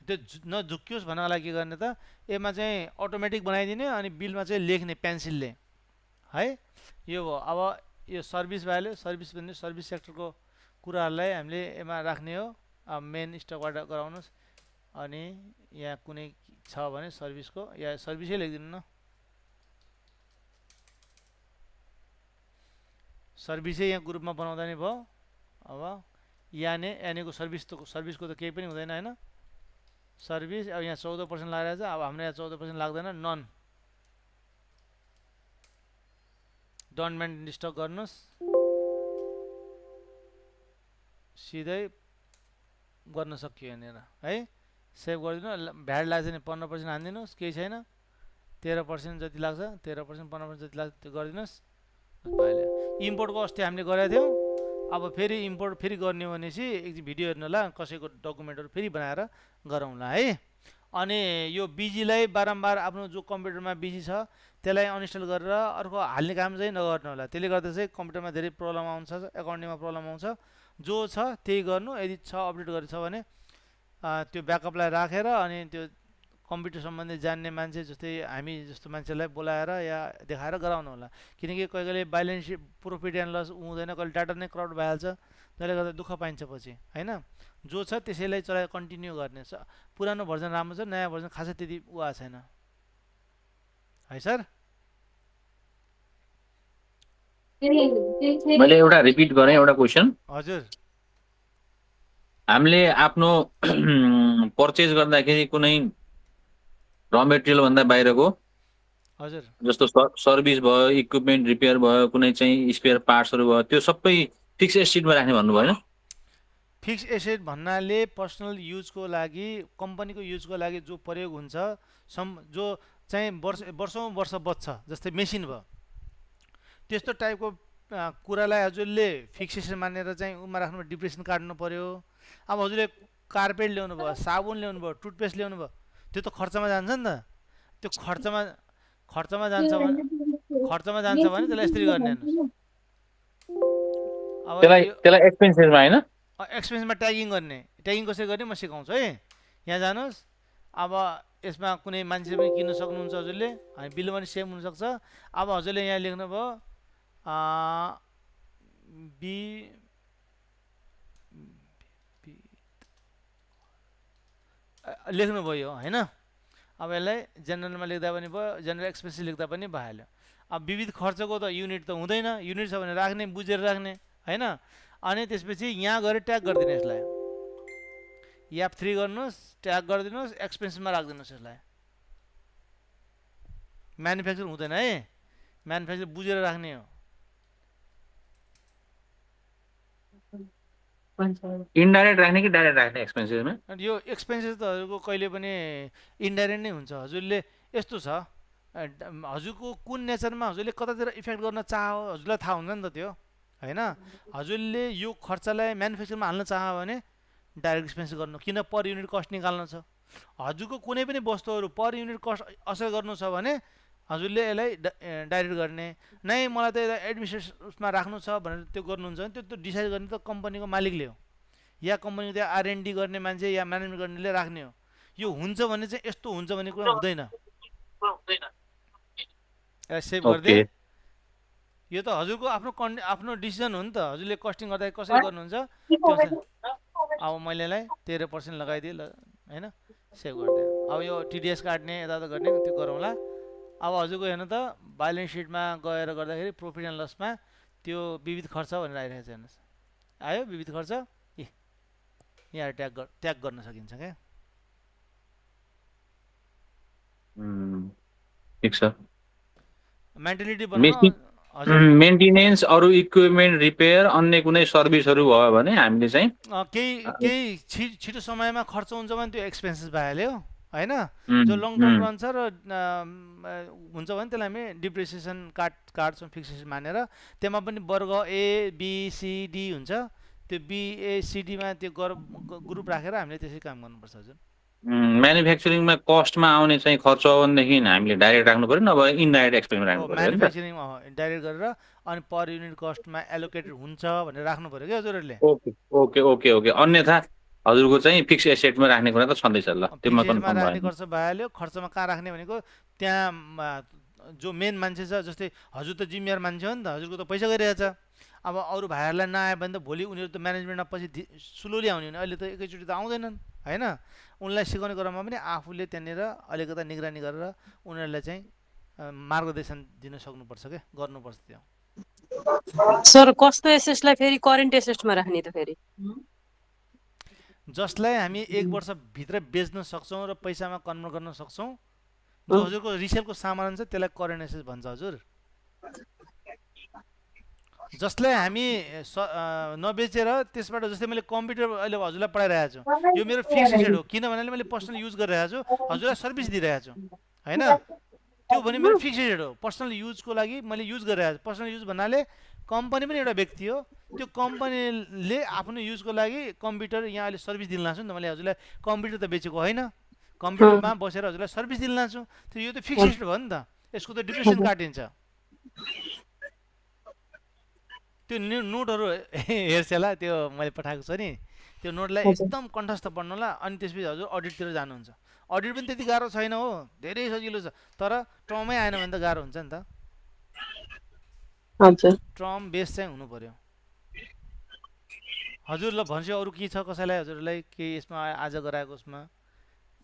त्यो नझुक्कियोस् भन्नको लागि के गर्ने त, यसमा चाहिँ अटोमेटिक बनाइदिने अनि बिलमा चाहिँ लेख्ने पेन्सिलले है। यो हो। अब यो सर्भिस भ्याल्यु, सर्भिस भन्ने सर्भिस सेक्टरको कुराहरुलाई हामीले यसमा राख्ने हो। अब मेन स्टकबाट गराउनुस् अनि यहाँ कुनै छ भने सर्भिसको या सर्भिसै लेखिदिनु न, सर्भिसै यहाँ ग्रुपमा बनाउँदा नि भयो। अब यानेको सर्भिसको त केही पनि हुँदैन हैन। सर्भिस अब यहाँ 14% लागेको छ, अब हाम्रो यहाँ 14% लाग्दैन, नन डोन्ट मेन्टेन स्टक गर्नुस्, सिधै गर्न सकियो यहाँनिर है। सेभ गरिदिनु, भ्याट लाग्छ नि 15% हान्दिनुस्, केही छैन। 13% जति लाग्छ, 13% 15% जति लाग्छ त्यो गरिदिनुस् भइहाल्यो। इम्पोर्टको अस्ति हामीले गरेका थियौँ, अब फेरि इम्पोर्ट फेरि गर्ने हो भनेपछि एकचोटि भिडियो हेर्नु होला, कसैको डकुमेन्टहरु फेरि बनाएर गरौँला है। अनि यो बिजीलाई बारम्बार आफ्नो जो कम्प्युटरमा बिजी छ त्यसलाई अनइन्स्टल गरेर अर्को हाल्ने काम चाहिँ नगर्नु होला। त्यसले गर्दा चाहिँ कम्प्युटरमा धेरै प्रब्लम आउँछ, एकाउन्टिङमा प्रब्लम आउँछ। जो छ त्यही गर्नु, यदि छ अपडेट गरेछ भने त्यो ब्याकअपलाई राखेर अनि त्यो कम्प्युटर सम्बन्धी जान्ने मान्छे जस्तै हामी जस्तो मान्छेलाई बोलाएर या देखाएर गराउनु होला। किनकि कहिले balance sheet profit and loss हुँदैन, कहिले डाटा नै करप्ट भइहाल्छ, त्यसले गर्दा दुःख पाइन्छ पछि हैन। जो छ त्यसैलाई चलाइ कन्टिन्यू गर्ने। पुरानो भर्जन राम्रो छ, नयाँ भर्जन खासै त्यति उहाँ छैन है सर। मैले एउटा रिपिट गरेँ एउटा क्वेशन। हजुर, हामीले आफ्नो पर्चेज गर्दाखेरि कुनै र मेटेरियल भन्दा बाहिरको हजुर जस्तो सर्भिस भयो, इक्विपमेन्ट रिपेयर भयो, कुनै चाहिँ स्पेयर पार्ट्सहरु भयो, त्यो सबै फिक्स एसेटमा राख्ने भन्नु भएन? फिक्स एसेट भन्नाले पर्सनल युजको लागि, कम्पनीको युजको लागि जो प्रयोग हुन्छ, जो चाहिँ वर्षौं वर्ष बच्छ, जस्तै मेसिन भयो, त्यस्तो टाइपको कुरालाई हजुरले फिक्स एसेट मानेर चाहिँ उमा राख्नु, डिप्रेसन काट्नु पर्यो। अब हजुरले कार्पेट ल्याउनु भयो, साबुन ल्याउनु भयो, टुथपेस्ट ल्याउनु भयो, त्यो त खर्चमा जान्छ नि त। त्यो खर्चमा जान्छ भने त्यसलाई यसरी गर्ने हेर्नुस्। अब त्यसलाई एक्सपेन्सेसमा हैन, एक्सपेन्समा ट्यागिङ गर्ने। ट्यागिङ कसरी गर्ने म सिकाउँछु है। यहाँ जानुहोस्। अब यसमा कुनै मान्छे पनि किन्न सक्नुहुन्छ हजुरले, अनि बिल पनि सेम हुनसक्छ। अब हजुरले यहाँ लेख्नुभयो लेख्नुभयो हैन। अब यसलाई जेनरलमा लेख्दा पनि भयो, जेनरल एक्सपेन्सेस लेख्दा पनि भइहाल्यो। अब विविध खर्चको त युनिट त हुँदैन, युनिट छ भने राख्ने, बुझेर राख्ने हैन। अनि त्यसपछि यहाँ गएर ट्याग गरिदिनु यसलाई, F3 गर्नुस्, ट्याग गरिदिनुस्, एक्सपेन्समा राख्दिनुस् यसलाई। म्यानुफ्याक्चर हुँदैन है, म्यानुफ्याक्चर बुझेर राख्ने हो। इन्डाइरेक्ट राख्ने कि डाइरेक्ट राख्ने एक्सपेन्सेसमा? अनि यो एक्सपेन्सेस त हजुरको कहिले पनि इन्डाइरेक्ट नै हुन्छ। हजुरले यस्तो छ, हजुरको कुन नेचरमा हजुरले कतातिर इफेक्ट गर्न चाहो हजुरलाई थाहा हुन्छ नि त त्यो हैन। हजुरले यो खर्चलाई म्यानुफ्याक्चरमा हाल्न चाह्यो भने डाइरेक्ट एक्सपेन्स गर्नु, किन पर युनिट कस्ट निकाल्नु छ। हजुरको कुनै पनि वस्तुहरू पर युनिट कस्ट असर गर्नु छ भने हजुरले यसलाई डाइरेक्ट गर्ने नै मलाई त एडमिनिस्ट्रेसनमा राख्नु छ भनेर त्यो गर्नुहुन्छ भने त्यो डिसाइड गर्ने त कम्पनीको मालिकले हो या कम्पनीको त्यहाँ R&D गर्ने मान्छे या म्यानेजमेन्ट गर्नेले राख्ने हो यो हुन्छ भने चाहिँ यस्तो हुन्छ भन्ने कुरा हुँदैन सेभ गरिदिए यो त हजुरको आफ्नो डिसिजन हो नि त हजुरले कस्टिङ गर्दा कसरी गर्नुहुन्छ अब मैले यसलाई 13% लगाइदिएँ ल हैन सेभ गरिदिएँ अब यो TDS काट्ने यता गर्ने त्यो गरौँला अब हजुरको हेर्नु त ब्यालेन्स सिटमा गएर गर्दाखेरि प्रफिट एन्ड लसमा त्यो विविध खर्च भनेर आइरहेको छ हेर्नुहोस् आयो विविध खर्च यहाँ ट्याग गर्न सकिन्छ क्या ठिक छ मेन्टेलिटी बनाउन मेन्टेनेन्स अरू इक्विपमेन्ट रिपेयर अन्य कुनै सर्भिसहरू भयो भने हामीले चाहिँ केही छिटो समयमा खर्च हुन्छ भने त्यो एक्सपेन्सेस भइहाल्यो हैन जो लङ टर्म रहन्छ र हुन्छ भने त्यसलाई हामी डिप्रिसिएसन काट्छौँ फिक्सेसन मानेर त्यसमा पनि वर्ग A B C D हुन्छ त्यो B A C D मा त्यो ग्रुप राखेर हामीले त्यसरी काम गर्नुपर्छ हजुर म्यानुफ्याक्चरिङमा कस्टमा आउने चाहिँ खर्च हो भनेदेखि हामीले डाइरेक्ट राख्नु पर्यो नभए इनडाइरेक्ट एक्सपेन्स राख्नु पर्यो म्यानुफ्याक्चरिङमा डाइरेक्ट गरेर अनि पर युनिट कस्टमा एलोकेटेड हुन्छ भनेर राख्नु पर्यो क्या हजुरहरूले ओके अन्यथा हजुरको चाहिँ फिक्स एसेटमा राख्ने कुरा त छँदैछ ल त्यसमा कन्फर्म राख्ने खर्च भइहाल्यो खर्चमा कहाँ राख्ने भनेको त्यहाँ जो मेन मान्छे छ जस्तै हजुर त जिम्मेवार मान्छे हो नि त हजुरको त पैसा गइरहेछ अब अरू भाइहरूलाई नआयो भने त भोलि उनीहरू त म्यानेजमेन्टमा पछि स्लोली आउने भने अहिले त एकैचोटि त आउँदैनन् हैन उनलाई सिकाउने क्रममा पनि आफूले त्यहाँनिर अलिकता निगरानी गरेर उनीहरूलाई चाहिँ मार्गदर्शन दिन सक्नुपर्छ क्या गर्नुपर्छ त्यो सर कस्तो एसेटलाई फेरि करेन्ट एसेटमा राख्ने त फेरि जसलाई हामी 1 वर्षभित्र बेच्न सक्छौँ र पैसामा कन्भर्ट गर्न सक्छौँ जो हजुरको रिसेलको सामान छ त्यसलाई करेन्ट एसेट भन्छ हजुर जसलाई हामी नबेचेर त्यसबाट जस्तै मैले कम्प्युटर अहिले हजुरलाई पढाइरहेको छु यो मेरो फिक्स एसेट हो किनभने मैले पर्सनल युज गरिरहेको छु हजुरलाई सर्भिस दिइरहेको छु हैन त्यो भने मेरो फिक्स एसेट हो पर्सनल युजको लागि मैले युज गरिरहेको छु पर्सनल युज भन्नाले कम्पनी पनि एउटा व्यक्ति हो त्यो कम्पनीले आफ्नो युजको लागि कम्प्युटर यहाँ अहिले सर्भिस दिन लाग्छु नि त मैले हजुरलाई कम्प्युटर त बेचेको होइन कम्प्युटरमा बसेर हजुरलाई सर्भिस दिन लाग्छु त्यो यो त फिक्स एसेट भयो नि त यसको त डिप्रिसिएसन काटिन्छ त्यो नोटहरू हेर्छला त्यो मैले पठाएको छ नि त्यो नोटलाई एकदम कण्ठस्थ पढ्नुला अनि त्यसपछि हजुर अडिटतिर जानुहुन्छ अडिट पनि त्यति गाह्रो छैन हो धेरै सजिलो छ तर टर्मै आएन भने त गाह्रो हुन्छ नि त हजुर टर्म बेस चाहिँ हुनु पर्यो हजुरलाई भन्छु अरू के छ कसैलाई हजुरलाई के यसमा आज गराएको उसमा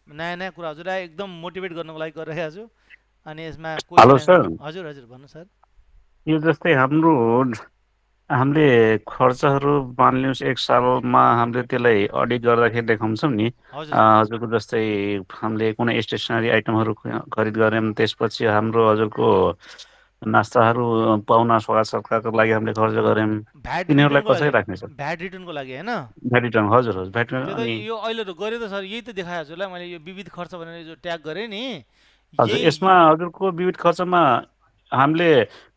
नयाँ नयाँ कुरा हजुरलाई एकदम मोटिभेट गर्नको लागि गरिरहेको छु अनि यसमा हेलो सर हजुर हजुर भन्नु सर यो जस्तै हामीले खर्चहरू मानिलिनुहोस् 1 सालमा हामीले त्यसलाई अडिट गर्दाखेरि देखाउँछौँ नि हजुरको जस्तै हामीले कुनै स्टेसनरी आइटमहरू खरिद गऱ्यौँ त्यसपछि हाम्रो हजुरको नास्ताहरू पाउना सत्कारको लागि हामीले खर्च गऱ्यौँ तिनीहरूलाई कसरी राख्ने सर भ्याट रिटर्नको लागि हैन भ्याट रिटर्न हजुर भ्याट यो अहिले त गरे त सर यही त देखाए हजुरलाई मैले यो विविध खर्च भनेर जो ट्याग गरेँ नि हजुर यसमा हजुरको विविध खर्चमा हामीले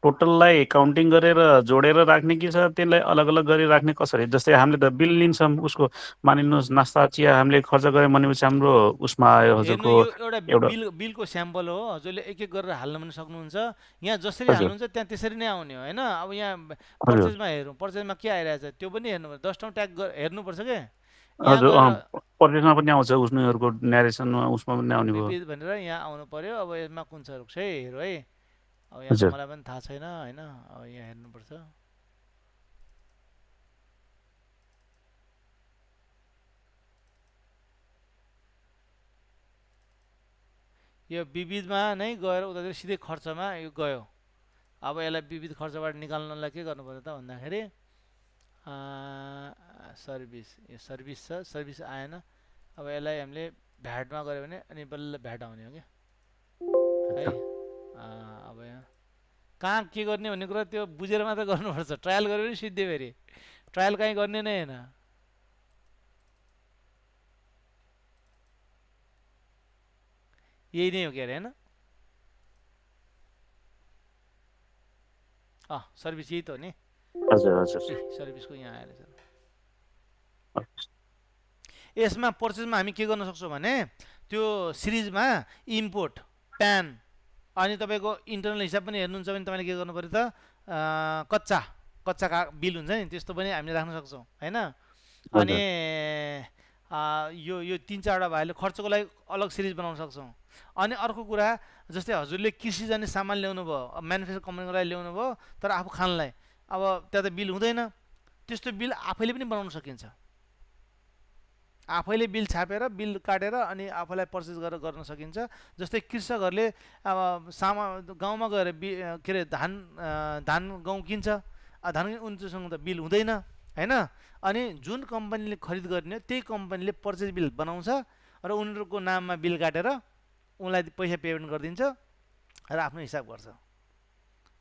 टोटललाई काउन्टिङ गरेर जोडेर राख्ने कि छ त्यसलाई अलग अलग गरी राख्ने कसरी जस्तै हामीले त बिल लिन्छौँ उसको मानिलिनुहोस् नास्ता चिया हामीले खर्च गऱ्यौँ भनेपछि हाम्रो उसमा आयो हजुरको एउटा बिलको स्याम्पल हो हजुरले एक एक गरेर हाल्न पनि सक्नुहुन्छ यहाँ जसरी हाल्नुहुन्छ त्यहाँ त्यसरी नै आउने हो हैन अब यहाँ पर्चेजमा हेरौँ पर्चेजमा के आइरहेछ त्यो पनि हेर्नु पर्छ 10 ठाउँ ट्याग हेर्नुपर्छ के हजुर पर्चेजमा पनि आउँछ उनीहरूको न्यारेसनमा उसमा पनि आउने भयो भनेर यहाँ आउनु पर्यो अब यसमा कुन छ रुक्छ है हेरौँ है अब यहाँ मलाई पनि थाहा छैन हैन अब यहाँ हेर्नुपर्छ यो विविधमा नै गएर उतातिर सिधै खर्चमा यो गयो अब यसलाई विविध खर्चबाट निकाल्नलाई के गर्नु पर्यो त भन्दाखेरि सर्भिस यो सर्भिस छ सर्भिस आएन अब यसलाई हामीले भ्याटमा गऱ्यो भने अनि बल्ल भ्याट आउने हो क्या है अब यहाँ कहाँ के गर्ने भन्ने कुरा त्यो बुझेर मात्र गर्नुपर्छ ट्रायल गरेर पनि सिद्धि फेरि ट्रायल कहीँ गर्ने नै होइन यही नै हो के अरे होइन सर्भिस यही त हो नि हजुर हजुर सर्भिसको यहाँ आएर यसमा पर्चेजमा हामी के गर्न सक्छौँ भने त्यो सिरिजमा इम्पोर्ट प्यान अनि तपाईँको इन्टरनल हिसाब पनि हेर्नुहुन्छ भने तपाईँले के गर्नु पऱ्यो त कच्चा बिल हुन्छ नि त्यस्तो पनि हामीले राख्न सक्छौँ होइन। अनि यो 3-4वटा भएले खर्चको लागि अलग सिरिज बनाउन सक्छौँ। अनि अर्को कुरा जस्तै हजुरले कृषि जाने सामान ल्याउनु भयो, म्यानुफ्याक्चर कम्पनीको लागि ल्याउनु भयो, तर आफू खानलाई अब त्यहाँ त बिल हुँदैन, त्यस्तो बिल आफैले पनि बनाउन सकिन्छ। आफैले बिल छापेर बिल काटेर अनि आफूलाई पर्चेस गरेर गर्न सकिन्छ। जस्तै कृषकहरूले अब गाउँमा गएर के अरे धान गहुँ किन्छ, धान उनीसँग त बिल हुँदैन होइन। अनि जुन कम्पनीले खरिद गर्ने त्यही कम्पनीले पर्चेस बिल बनाउँछ र उनीहरूको नाममा बिल काटेर उनलाई पैसा पेमेन्ट गरिदिन्छ र आफ्नो हिसाब गर्छ।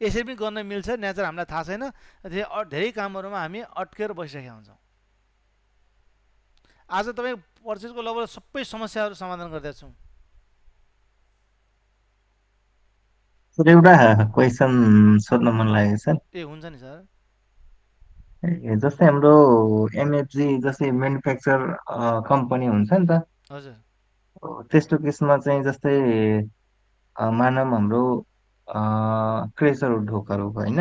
यसरी पनि गर्न मिल्छ। नेचर हामीलाई थाहा छैन, धेरै कामहरूमा हामी अड्केर बसिरहेका हुन्छौँ। आज तपाईँ पर्चेसको लगभग सबै समस्याहरू समाधान गर्दैछौँ। एउटा क्वेसन सोध्न मन लागेको सर। ए हुन्छ नि सर। जस्तै हाम्रो एमएफजी जस्तै म्यानुफ्याक्चर कम्पनी हुन्छ नि त, हजुर त्यस्तो केसमा चाहिँ जस्तै मानव हाम्रो क्रेसर ढोकहरू होइन,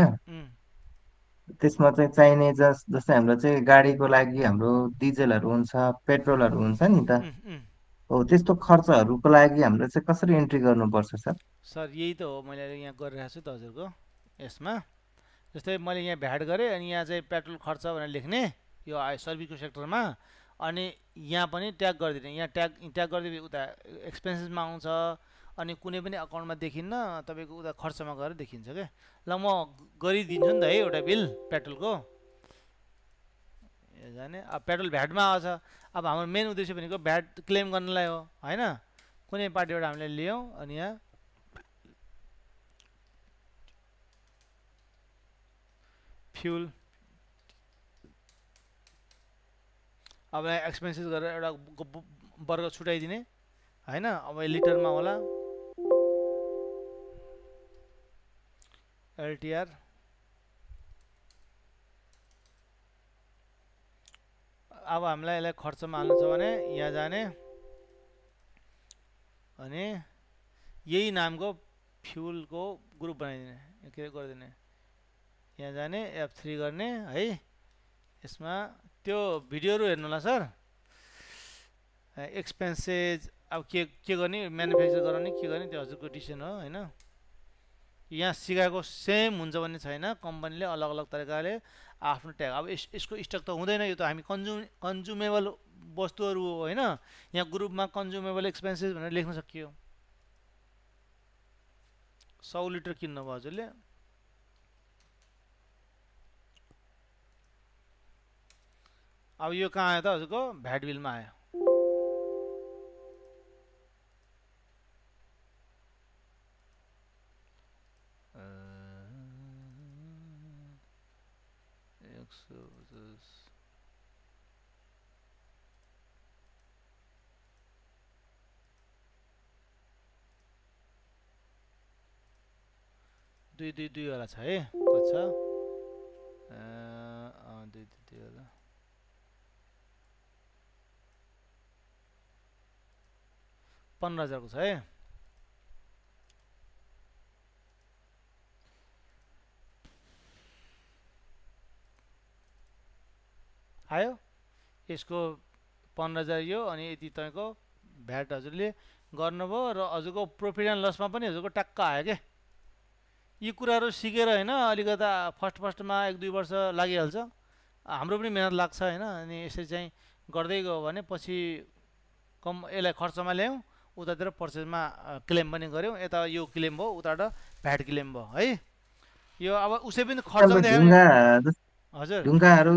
त्यसमा चाहिँ चाहिने जस्तै हाम्रो चाहिँ गाडीको लागि हाम्रो डिजेलहरू हुन्छ, पेट्रोलहरू हुन्छ नि त, हो त्यस्तो खर्चहरूको लागि हाम्रो चाहिँ कसरी एन्ट्री गर्नुपर्छ सर? सर यही त हो मैले यहाँ गरिरहेको छु त हजुरको यसमा। जस्तै मैले यहाँ भ्याट गरेँ अनि यहाँ चाहिँ पेट्रोल खर्च भनेर लेख्ने यो सर्भिसको सेक्टरमा, अनि यहाँ पनि ट्याग गरिदिने। यहाँ ट्याग गरिदिए उता एक्सपेन्सेसमा आउँछ, अनि कुनै पनि अकाउन्टमा देखिन्न, तपाईँको उता खर्चमा गएर देखिन्छ क्या। ल म गरिदिन्छु नि त है एउटा बिल पेट्रोलको जाने। अब पेट्रोल भ्याटमा आउँछ। अब हाम्रो मेन उद्देश्य भनेको भ्याट क्लेम गर्नलाई हो होइन। कुनै पार्टीबाट हामीले लियौँ अनि यहाँ फ्युल अब एक्सपेन्सेस गरेर एउटा वर्ग छुट्याइदिने होइन। अब लिटरमा होला एलटिआर, अब हामीलाई यसलाई खर्चमा हाल्नु छ भने यहाँ जाने अनि यही नामको फ्युलको ग्रुप बनाइदिने, के गरिदिने, यहाँ जाने F3 गर्ने है। यसमा त्यो भिडियोहरू हेर्नु होला सर। एक्सपेन्सेस अब के गर्ने, म्यानुफ्याक्चर गराउने के गर्ने त्यो हजुरको डिसिसन हो होइन। यहाँ सिकाएको सेम हुन्छ भन्ने छैन, कम्पनीले अलग अलग तरिकाले आफ्नो ट्याग। अब यसको स्टक त हुँदैन, यो त हामी कन्ज्युमेबल वस्तुहरू हो होइन। यहाँ ग्रुपमा कन्ज्युमेबल एक्सपेन्सेस भनेर लेख्न सकियो। 100 लिटर किन्नुभयो हजुरले, अब यो कहाँ आयो त हजुरको भ्याट बिलमा आयो। दुई वाला छ है, कति छ? 2 वाला 15,000 को छ है। आयो यसको 15,000 यो अनि यति तपाईँको भ्याट हजुरले गर्नुभयो र हजुरको प्रफिट एन्ड लसमा पनि हजुरको टक्क आयो के। यी कुराहरू सिकेर होइन अलिकता फर्स्टमा 1-2 वर्ष लागिहाल्छ, हाम्रो पनि मेहनत लाग्छ होइन। अनि यसरी चाहिँ गर्दै गयो भने पछि यसलाई खर्चमा ल्यायौँ, उतातिर पर्चेजमा क्लेम पनि गऱ्यौँ। यता यो क्लेम भयो, उताबाट भ्याट क्लेम भयो है। यो अब उसै पनि खर्च हजुर ढुङ्गाहरू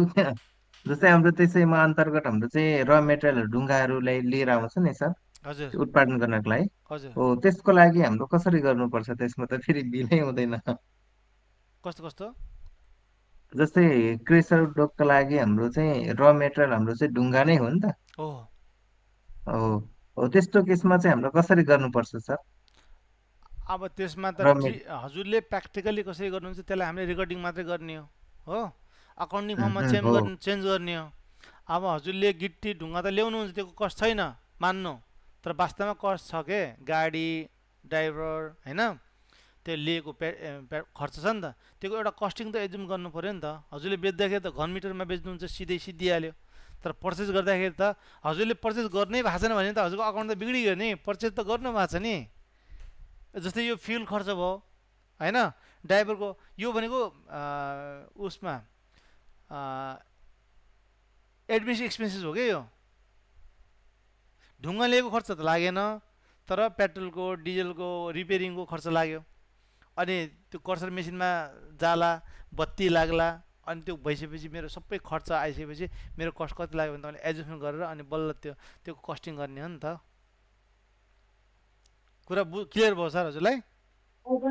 जस्तै हाम्रो त्यसैमा अन्तर्गत हाम्रो चाहिँ र मेटेरियलहरू ढुङ्गाहरूलाई लिएर आउँछ नि सर, हजुर उत्पादन गर्नको लागि। हजुर हो त्यसको लागि हाम्रो कसरी गर्नुपर्छ? त्यसमा त फेरि बिलै हुँदैन। कस्तो जस्तै क्रेसर उद्योगको लागि हाम्रो चाहिँ र मेटेरियल हाम्रो चाहिँ ढुङ्गा नै हो नि त। हो त्यस्तो केसमा चाहिँ हाम्रो कसरी गर्नुपर्छ सर? अब त्यसमा त हजुरले प्र्याक्टिकली कसरी गर्नुहुन्छ त्यसलाई हामीले रेकर्डिङ मात्रै गर्ने हो। अकाउन्टिङ फर्ममा चेन्ज गर्ने हो। अब हजुरले गिट्टी ढुङ्गा त ल्याउनुहुन्छ, त्यो कस्ट छैन मान्नु, तर वास्तवमा कस्ट छ के। गाडी ड्राइभर होइन, त्यो लिएको खर्च छ नि त, त्यो एउटा कस्टिङ त एजुम गर्नु पऱ्यो नि त। हजुरले बेच्दाखेरि त घन मिटरमा बेच्नुहुन्छ सिधै सिद्धिहाल्यो, तर पर्चेस गर्दाखेरि त हजुरले पर्चेस गर्नै भएको छैन भने त हजुरको अकाउन्ट त बिग्रियो नि, पर्चेस त गर्नु भएको छ नि। जस्तै यो फ्युल खर्च भयो होइन, ड्राइभरको यो भनेको उसमा एडमिनिस्ट्रेटिभ एक्सपेन्सेस हो क्या यो। ढुङ्गा लिएको खर्च त लागेन, तर पेट्रोलको डिजलको रिपेयरिङको खर्च लाग्यो। अनि त्यो कर्सर मेसिनमा जाला, बत्ती लाग्ला, अनि त्यो भइसकेपछि मेरो सबै खर्च आइसकेपछि मेरो कस्ट कति लाग्यो भने तपाईँले एडजस्टमेन्ट गरेर अनि बल्ल त्यो कस्टिङ गर्ने हो नि त। कुरा क्लियर भयो सर हजुरलाई?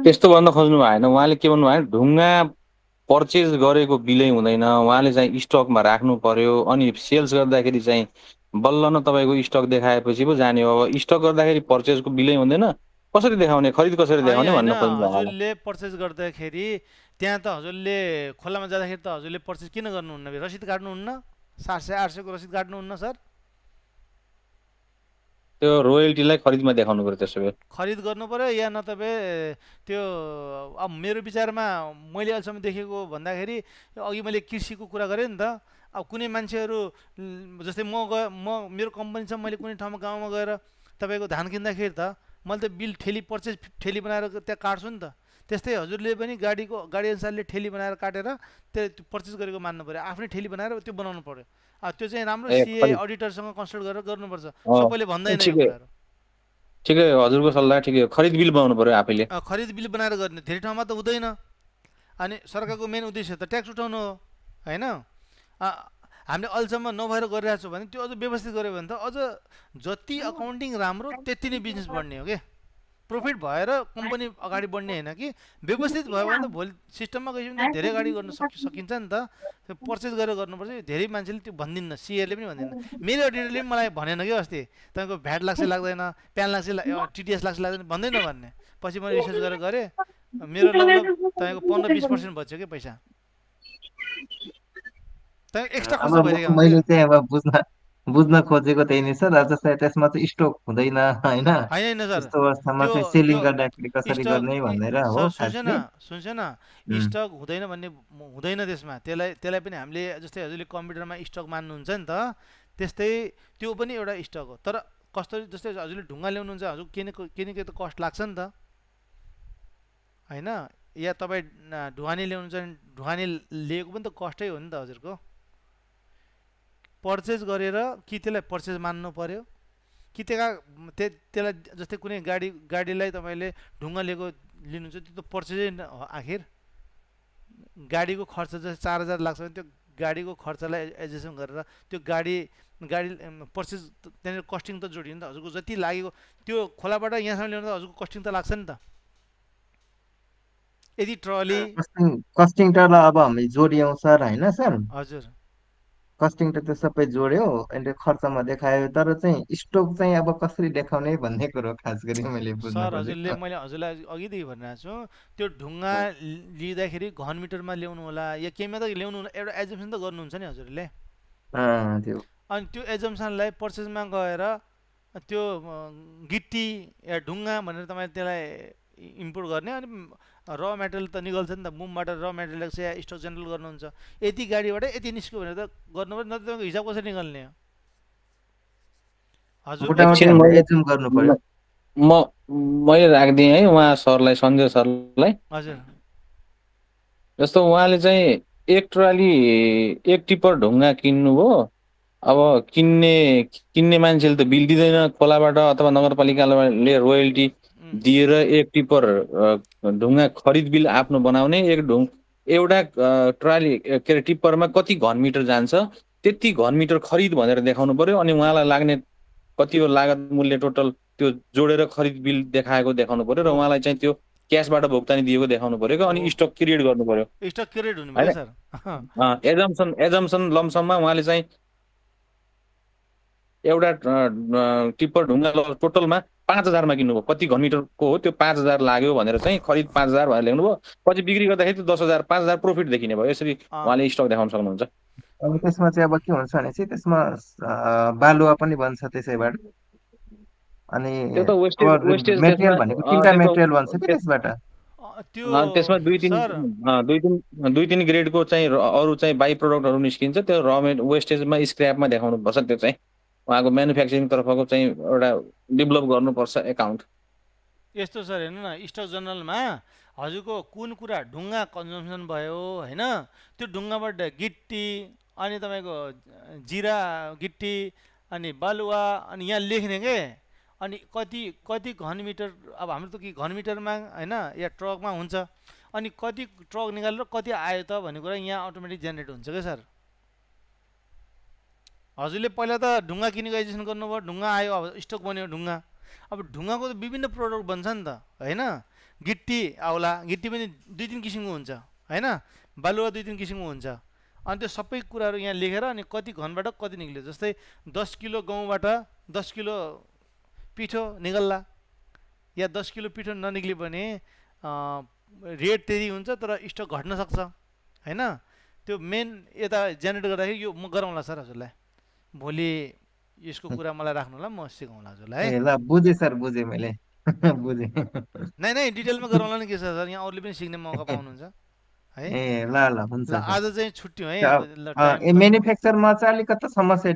त्यस्तो भन्न खोज्नु भएन, उहाँले के भन्नु भयो, ढुङ्गा पर्चेज गरेको बिलै हुँदैन, उहाँले चाहिँ स्टकमा राख्नु पर्यो, अनि सेल्स गर्दाखेरि चाहिँ बल्ल न तपाईँको स्टक देखाएपछि पो जाने हो। अब स्टक गर्दाखेरि पर्चेजको बिलै हुँदैन, कसरी देखाउने, खरिद कसरी देखाउने भन्न खोज्नु भयो। हजुरले पर्चेज गर्दाखेरि त्यहाँ त हजुरले खोलामा जाँदाखेरि त हजुरले पर्चेज किन गर्नुहुन्न, रसिद काट्नुहुन्न, 700-800 को रसिद काट्नुहुन्न सर? त्यो रोयल्टीलाई खरिदमा देखाउनु पर्यो, त्यसो भए खरिद गर्नु पर्यो या न तपाईँ त्यो। अब मेरो विचारमा मैले अहिलेसम्म देखेको भन्दाखेरि अघि मैले कृषिको कुरा गरेँ नि त। अब कुनै मान्छेहरू जस्तै म मेरो कम्पनी छ, मैले कुनै ठाउँमा गाउँमा गएर तपाईँको धान किन्दाखेरि त मैले त बिल ठेली पर्चेज ठेली बनाएर त्यहाँ काट्छु नि त। त्यस्तै हजुरले पनि गाडी अनुसारले ठेली बनाएर काटेर त्यो पर्चेस गरेको मान्नु पर्यो, आफ्नै ठेली बनाएर त्यो बनाउनु पर्यो। त्यो चाहिँ राम्रो सिए अडिटरसँग कन्सल्ट गरेर गर्नुपर्छ, सबैले भन्दैन। ठिकै हो, हजुरको सल्लाह ठिकै हो, खरिद बिल बनाउनु पर्यो आफैले। खरिद बिल बनाएर गर्ने धेरै ठाउँमा त हुँदैन। अनि सरकारको मेन उद्देश्य त ट्याक्स उठाउनु हो होइन। हामीले अहिलेसम्म नभएर गरिरहेको छौँ भने त्यो अझ व्यवस्थित गऱ्यो भने त अझ जति अकाउन्टिङ राम्रो त्यति नै बिजनेस बढ्ने हो क्या। प्रफिट भएर कम्पनी अगाडि बढ्ने होइन कि व्यवस्थित भयो भने त भोलि सिस्टममा गएपछि त धेरै अगाडि गर्न सकिन्छ नि त। त्यो पर्चेस गरेर गर्नुपर्छ। धेरै मान्छेले त्यो भन्दिन्न, सिएले पनि भन्दिन्न। मेरो अडिटरले पनि मलाई भनेन कि अस्ति तपाईँको भ्याट लाग्छ लाग्दैन, प्यान लाग्छ टिडिएस लाग्छ लाग्दैन भन्दैन भन्ने। पछि मैले रिसर्च गरेर गरेँ, मेरो लगभग तपाईँको 15-20% बच्यो क्या पैसा। एक्स्ट्रा खर्च भइरहेको मैले चाहिँ अब बुझ्न खोजेको त्यही नै सर। जस्तै त्यसमा चाहिँ स्टक हुँदैन होइन, त्यस्तो अवस्थामा चाहिँ सेलिङ गर्दाखेरि कसरी गर्ने भनेर हो। सुन्छ न, स्टक हुँदैन भन्ने हुँदैन त्यसमा। त्यसलाई पनि हामीले जस्तै हजुरले कम्प्युटरमा स्टक मान्नुहुन्छ नि त, त्यस्तै त्यो पनि एउटा स्टक हो। तर कस्तो जस्तै हजुरले ढुङ्गा ल्याउनुहुन्छ, हजुर केही न केही त कस्ट लाग्छ नि त होइन। या तपाईँ ढुवानी ल्याउनुहुन्छ भने ढुवानी लिएको पनि त कस्टै हो नि त हजुरको। पर्चेज गरेर कि त्यसलाई पर्चेज मान्नु पर्यो कि त्यसलाई जस्तै कुनै गाडीलाई तपाईँले ढुङ्गा लिनुहुन्छ, त्यो त पर्चेजै आखिर। गाडीको खर्च जस्तै 4000 लाग्छ भने त्यो गाडीको खर्चलाई एडजस्टमेन्ट गरेर त्यो गाडी पर्चेज त्यहाँनिर कस्टिङ त जोडियो नि त। हजुरको जति लागेको त्यो खोलाबाट यहाँसम्म ल्याउनु त हजुरको कस्टिङ त लाग्छ नि त। यदि ट्रली कस्टिङ त अब हामी जोड्यौँ सर होइन सर। हजुर कस्टिङ त त्यो सबै जोड्यो अनि खर्चमा देखायो, तर चाहिँ स्टक चाहिँ अब कसरी देखाउने भन्ने कुरो खास गरी मैले बुझ्न सर खोजेको। मैले हजुरलाई अघिदेखि भनिरहेको छु, त्यो ढुङ्गा लिँदाखेरि घन मिटरमा ल्याउनु होला या केहीमा त ल्याउनु होला, एउटा एजम्सन त गर्नुहुन्छ नि हजुरले। अनि त्यो एजम्सनलाई पर्चेजमा गएर त्यो गिट्टी या ढुङ्गा भनेर तपाईँ त्यसलाई इम्पोर्ट गर्ने। अनि र मेटेरियल त निकल्छ नि त, बुमबाट र मेटेरियल या स्टक जेनरल गर्नुहुन्छ, यति गाडीबाट यति निस्क्यो भनेर त गर्नु पर्यो, नत्र तपाईँको हिसाब कसरी निकाल्ने हो हजुर? मैले राखिदिएँ है उहाँ सरलाई, सञ्जय सरलाई। हजुर जस्तो उहाँले चाहिँ एक ट्राली एक टिप्पर ढुङ्गा किन्नुभयो। अब किन्ने मान्छेले त बिल दिँदैन खोलाबाट, अथवा नगरपालिकाले रोयल्टी दिएर एक टिप्पर ढुङ्गा खरिद बिल आफ्नो बनाउने। एउटा ट्राली के अरे टिप्परमा कति घन मिटर जान्छ त्यति घन मिटर खरिद भनेर देखाउनु पर्यो। अनि उहाँलाई लाग्ने कति हो लागत मूल्य टोटल त्यो जोडेर खरिद बिल देखाएको देखाउनु पर्यो, र उहाँलाई चाहिँ त्यो क्यासबाट भुक्तानी दिएको देखाउनु पर्यो क्या। अनि स्टक क्रिएट गर्नु पर्यो। स्टक क्रिएट हुनु पर्यो सर। एजम्सन लमसममा उहाँले चाहिँ एउटा टिप्पर ढुङ्गा टोटलमा 5000 मा किन्नुभयो, कति घन मिटरको हो त्यो 5000 लाग्यो भनेर चाहिँ खरिद 5000 भनेर ल्याउनु भयो। पछि बिक्री गर्दाखेरि त्यो 10000 5000 प्रफिट देखिने भयो। यसरी उहाँले स्टक देखाउन सक्नुहुन्छ। अब त्यसमा चाहिँ अब के हुन्छ भने चाहिँ त्यसमा बालुवा पनि बन्छ त्यसैबाट। अनि त्यो त वेस्टेज मेटेरियल भनेको 3टा मेटेरियल बन्छ कि त्यसबाट। त्यो त्यसमा सर दुई तिन ग्रेडको चाहिँ अरू चाहिँ बाई प्रोडक्टहरू निस्किन्छ, त्यो वेस्टेजमा स्क्रैपमा देखाउनु पर्छ। त्यो चाहिँ उहाँको म्यानुफ्याक्चरिङ तर्फको चाहिँ एउटा डेभलप गर्नुपर्छ एकाउन्ट। यस्तो सर हेर्नु न, स्टक जर्नलमा हजुरको कुन कुरा ढुङ्गा कन्जम्सन भयो हैन, त्यो ढुङ्गाबाट गिट्टी अनि तपाईँको जिरा गिट्टी अनि बालुवा अनि यहाँ लेख्ने के, अनि कति घनमिटर, अब हाम्रो त कि घनमिटरमा हैन या ट्रकमा हुन्छ, अनि कति ट्रक निकालेर कति आयो त भन्ने कुरा यहाँ अटोमेटिक जेनेरेट हुन्छ क्या सर। हजुरले पहिला त ढुङ्गा किनेको एजेसन गर्नुभयो, ढुङ्गा आयो, अब स्टक बन्यो ढुङ्गा। अब ढुङ्गाको त विभिन्न प्रोडक्ट बन्छ नि त हैन, गिट्टी आउला, गिट्टी पनि दुई तिन किसिमको हुन्छ हैन, बालुवा दुई तिन किसिमको हुन्छ। अनि त्यो सबै कुराहरू यहाँ लेखेर अनि कति घनबाट कति निक्ल्यो, जस्तै 10 किलो गहुँबाट 10 किलो पिठो निकल्ला, या 10 किलो पिठो ननिक्ल्यो भने रेट त्यति हुन्छ तर स्टक घट्न सक्छ हैन। त्यो मेन यता जेनेरेट गर्दाखेरि यो म गराउँला सर हजुरलाई, भोलि यसको कुरा मलाई राख्नु होला, म सिकाउँला हजुरलाई है। ल बुझेँ सर, बुझेँ मैले बुझेँ। नै डिटेलमा गराउँला नि के छ सर, यहाँ अरूले पनि सिक्ने मौका पाउनुहुन्छ है। ए ल हुन्छ ल आज चाहिँ छुट्टी है। म्यानुफ्याक्चरमा चाहिँ अलिकति समस्या